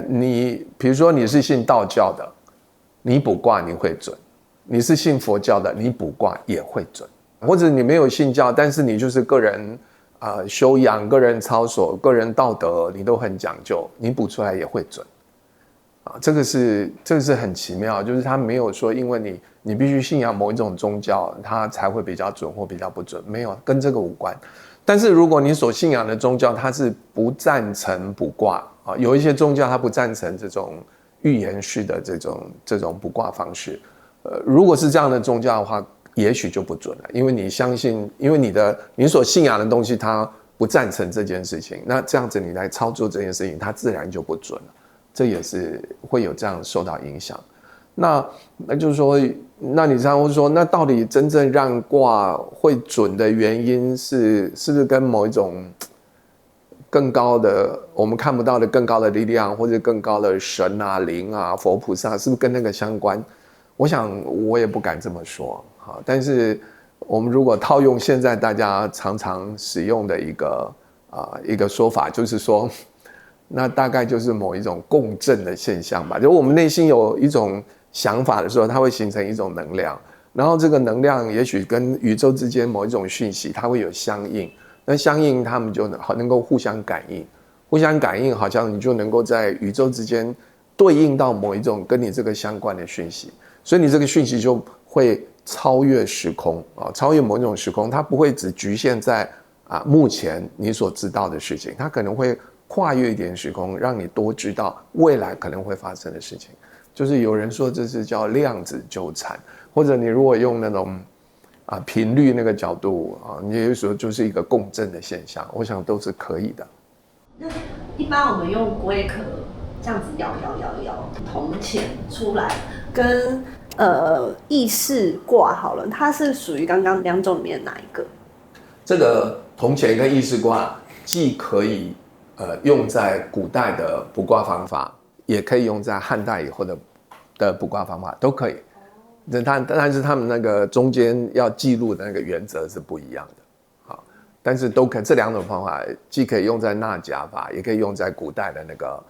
你比如说你是信道教的，你卜卦你会准；你是信佛教的，你卜卦也会准。或者你没有信教，但是你就是个人修养、个人操守、个人道德，你都很讲究，你卜出来也会准这个是很奇妙，就是他没有说因为你必须信仰某一种宗教，它才会比较准或比较不准，没有，跟这个无关。但是如果你所信仰的宗教它是不赞成卜卦有一些宗教它不赞成这种预言式的这种卜卦方式，如果是这样的宗教的话，也许就不准了，因为你相信，因为你所信仰的东西它不赞成这件事情，那这样子你来操作这件事情，它自然就不准了，这也是会有这样受到影响。那就是说，那你常会说，那到底真正让卦会准的原因是不是跟某一种更高的我们看不到的更高的力量，或者更高的神啊、灵啊、佛菩萨，是不是跟那个相关？我想我也不敢这么说。但是我们如果套用现在大家常常使用的一个说法，就是说，那大概就是某一种共振的现象吧。就我们内心有一种想法的时候，它会形成一种能量，然后这个能量也许跟宇宙之间某一种讯息，它会有相应。那相应，他们就能够互相感应，互相感应，好像你就能够在宇宙之间对应到某一种跟你这个相关的讯息，所以你这个讯息就会超越时空超越某种时空，它不会只局限在目前你所知道的事情，它可能会跨越一点时空，让你多知道未来可能会发生的事情。就是有人说这是叫量子纠缠，或者你如果用那种频率那个角度你也说就是一个共振的现象，我想都是可以的。那一般我们用龟壳这样子摇铜钱出来，跟意识卦好了，它是属于刚刚两种里面哪一个？这个铜钱跟意识卦既可以用在古代的卜卦方法，也可以用在汉代以后的卜卦方法，都可以。但是他们那个中间要记录的那个原则是不一样的但是都可以，这两种方法既可以用在纳甲法，也可以用在古代的那个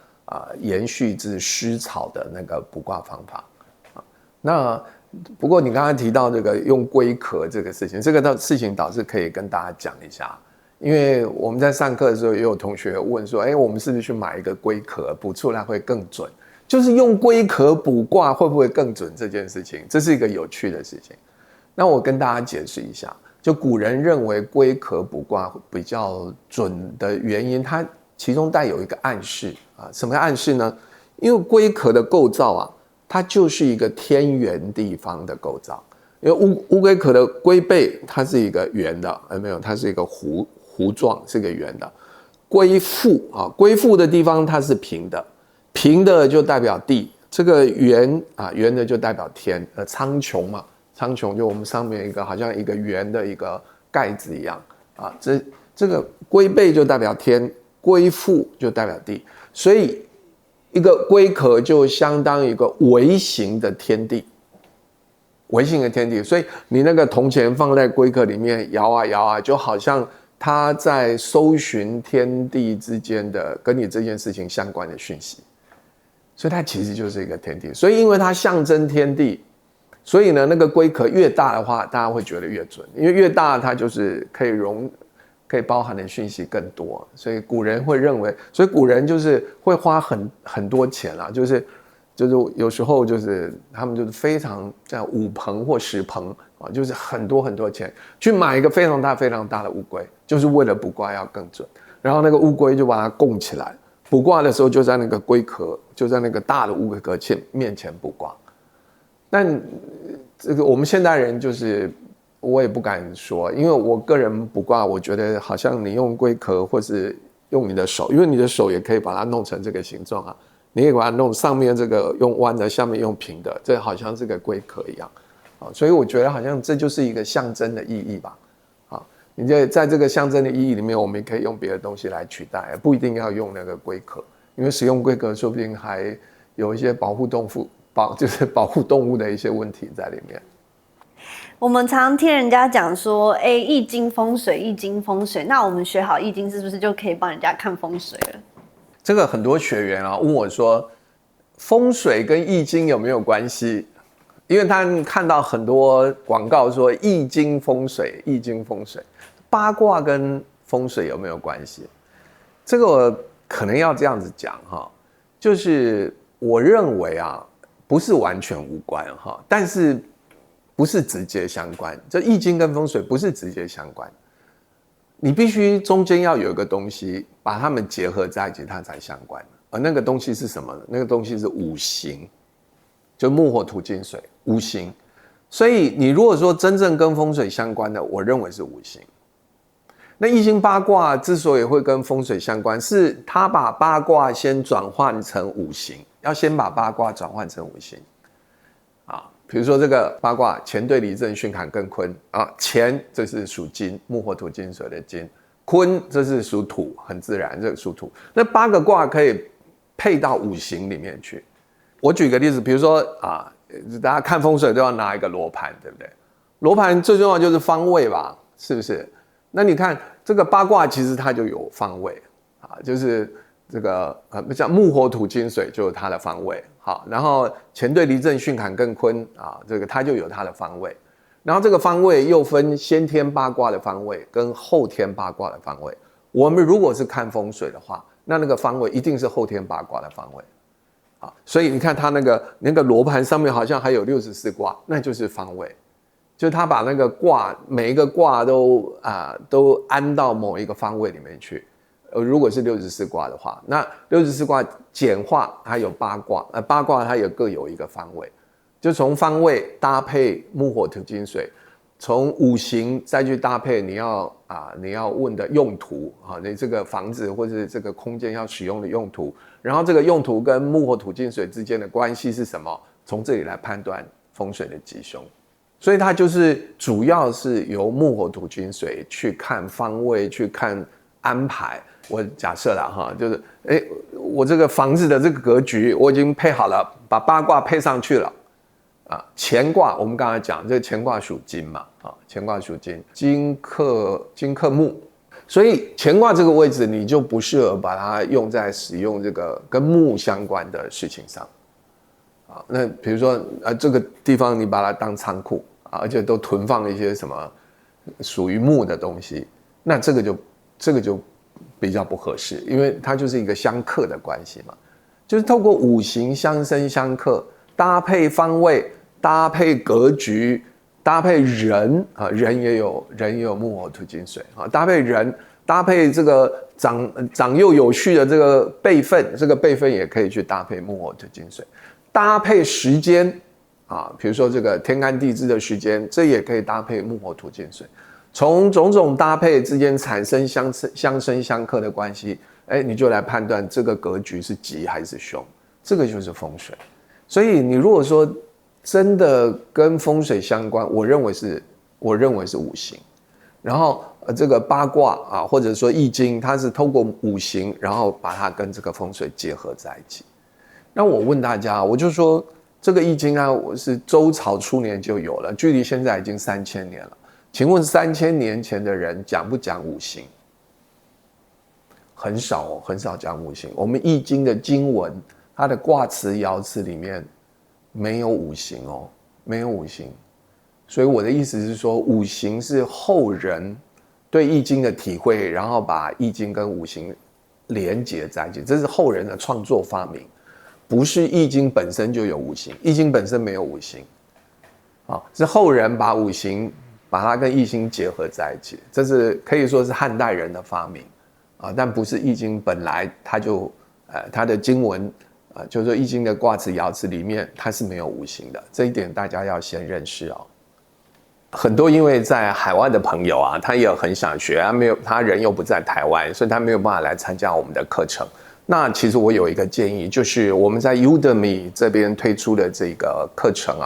延续至诗草的那个卜卦方法那不过你刚刚提到这个用龟壳这个事情，这个事情倒是可以跟大家讲一下，因为我们在上课的时候也有同学问说，我们是不是去买一个龟壳卜出来会更准？就是用龟壳卜卦会不会更准这件事情，这是一个有趣的事情。那我跟大家解释一下，就古人认为龟壳卜卦比较准的原因，它其中带有一个暗示什么暗示呢？因为龟壳的构造它就是一个天圆地方的构造，因为乌龟壳的龟背它是一个圆的，没有，它是一个弧状，是一个圆的。龟腹的地方它是平的，平的就代表地，这个圆的就代表天，苍穹嘛，苍穹就我们上面一个好像一个圆的一个盖子一样这个龟背就代表天，龟腹就代表地，所以一个龟壳就相当于一个微型的天地，微型的天地，所以你那个铜钱放在龟壳里面摇摇就好像它在搜寻天地之间的跟你这件事情相关的讯息，所以它其实就是一个天地。所以因为它象征天地，所以呢那个龟壳越大的话，大家会觉得越准，因为越大它就是可以包含的讯息更多，所以古人会认为，所以古人就是会花很多钱就是就是有时候就是他们就是非常这样5棚或10棚啊，就是很多很多钱去买一个非常大非常大的乌龟，就是为了卜卦要更准。然后那个乌龟就把它供起来，卜卦的时候就在那个龟壳，就在那个大的乌龟壳面前卜卦。但这个我们现代人就是我也不敢说，因为我个人卜卦，我觉得好像你用龟壳或是用你的手，因为你的手也可以把它弄成这个形状啊。你可以把它弄上面这个用弯的，下面用平的，这好像是个龟壳一样，所以我觉得好像这就是一个象征的意义吧，你在这个象征的意义里面，我们也可以用别的东西来取代，不一定要用那个龟壳，因为使用龟壳说不定还有一些保护动物的一些问题在里面。我们常听人家讲说，易经风水，易经风水，那我们学好易经是不是就可以帮人家看风水了？这个很多学员问我说，风水跟易经有没有关系？因为他看到很多广告说易经风水，易经风水，八卦跟风水有没有关系？这个我可能要这样子讲哈，就是我认为不是完全无关哈，但是不是直接相关。这易经跟风水不是直接相关。你必须中间要有一个东西把它们结合在一起，它才相关。而那个东西是什么呢？那个东西是五行，就木火土金水五行。所以你如果说真正跟风水相关的，我认为是五行。那易经八卦之所以会跟风水相关，是他把八卦先转换成五行，要先把八卦转换成五行。比如说这个八卦乾兑离震巽坎艮坤乾这是属金，木火土金水的金，坤这是属土，很自然，这个属土。那8个卦可以配到五行里面去。我举个例子，比如说大家看风水都要拿一个罗盘，对不对？罗盘最重要就是方位吧，是不是？那你看这个八卦其实它就有方位就是这个像木火土金水就有它的方位。好，然后乾兑离震巽坎艮坤这个它就有它的方位，然后这个方位又分先天八卦的方位跟后天八卦的方位。我们如果是看风水的话，那个方位一定是后天八卦的方位所以你看它那个罗盘上面好像还有64卦，那就是方位，就是他把那个卦每一个卦都安到某一个方位里面去。如果是64卦的话，那64卦简化它有8卦，8卦它也各有一个方位，就从方位搭配木火土金水，从五行再去搭配你要问的用途你这个房子或者这个空间要使用的用途，然后这个用途跟木火土金水之间的关系是什么，从这里来判断风水的吉凶。所以它就是主要是由木火土金水去看方位，去看安排。我假设啦就是我这个房子的这个格局我已经配好了，把8卦配上去了乾卦我们刚才讲这个乾卦属金嘛乾卦属金，金克木，所以乾卦这个位置你就不适合把它用在使用这个跟木相关的事情上那比如说这个地方你把它当仓库而且都囤放一些什么属于木的东西，那这个就比较不合适，因为它就是一个相克的关系嘛，就是透过五行相生相克，搭配方位，搭配格局，搭配人人也有木火土金水搭配人，搭配这个长幼有序的这个辈分，这个辈分也可以去搭配木火土金水，搭配时间比如说这个天干地支的时间，这也可以搭配木火土金水。从种种搭配之间产生相生相克的关系，你就来判断这个格局是吉还是凶，这个就是风水。所以你如果说真的跟风水相关，我认为是五行。然后这个八卦或者说易经，它是透过五行，然后把它跟这个风水结合在一起。那我问大家，我就说这个易经我是周朝初年就有了，距离现在已经3000年了。请问3000年前的人讲不讲五行？很少很少讲五行。我们易经的经文，它的卦辞爻辞里面没有五行没有五行。所以我的意思是说，五行是后人对易经的体会，然后把易经跟五行连结在一起，这是后人的创作发明。不是易经本身就有五行，易经本身没有五行，是后人把五行把它跟易经结合在一起，这是可以说是汉代人的发明但不是易经本来它就它的经文就是说易经的卦辞爻辞里面它是没有五行的，这一点大家要先认识很多因为在海外的朋友他也很想学他人又不在台湾，所以他没有办法来参加我们的课程。那其实我有一个建议，就是我们在 Udemy 这边推出的这个课程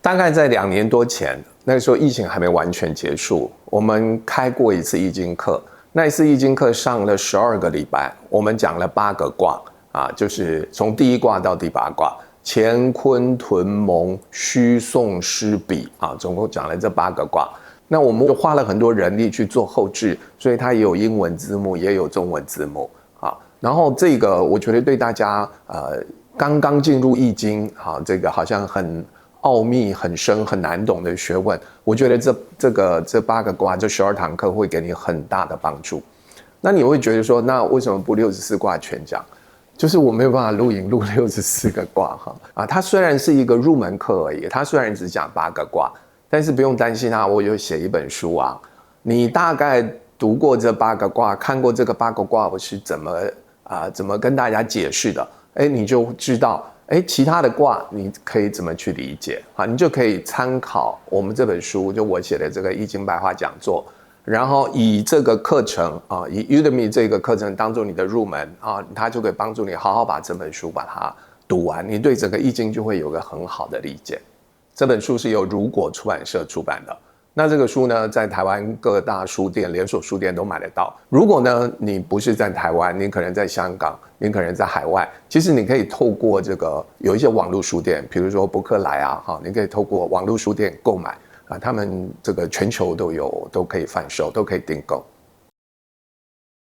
大概在2年多前，那个时候疫情还没完全结束，我们开过一次易经课。那一次易经课上了12个礼拜，我们讲了8个卦就是从第1卦到第8卦，乾坤屯蒙虚宋师比总共讲了这8个卦。那我们就花了很多人力去做后制，所以它也有英文字幕，也有中文字幕然后这个我觉得对大家刚刚进入易经这个好像很奥秘很深很难懂的学问，我觉得这8个卦这12堂课会给你很大的帮助。那你会觉得说，那为什么不64卦全讲？就是我没有办法录64个卦它虽然是一个入门课而已，它虽然只讲8个卦，但是不用担心我有写一本书你大概读过这8个卦，看过这个8个卦我是怎么跟大家解释的，你就知道其他的卦你可以怎么去理解你就可以参考我们这本书，就我写的这个易经白话讲座，然后以这个课程以 Udemy 这个课程当做你的入门它就可以帮助你好好把这本书把它读完，你对整个易经就会有个很好的理解。这本书是由如果出版社出版的，那这个书呢在台湾各大书店连锁书店都买得到。如果呢你不是在台湾，你可能在香港，你可能在海外，其实你可以透过这个有一些网络书店，比如说博客来你可以透过网络书店购买他们这个全球都可以贩售，都可以订购。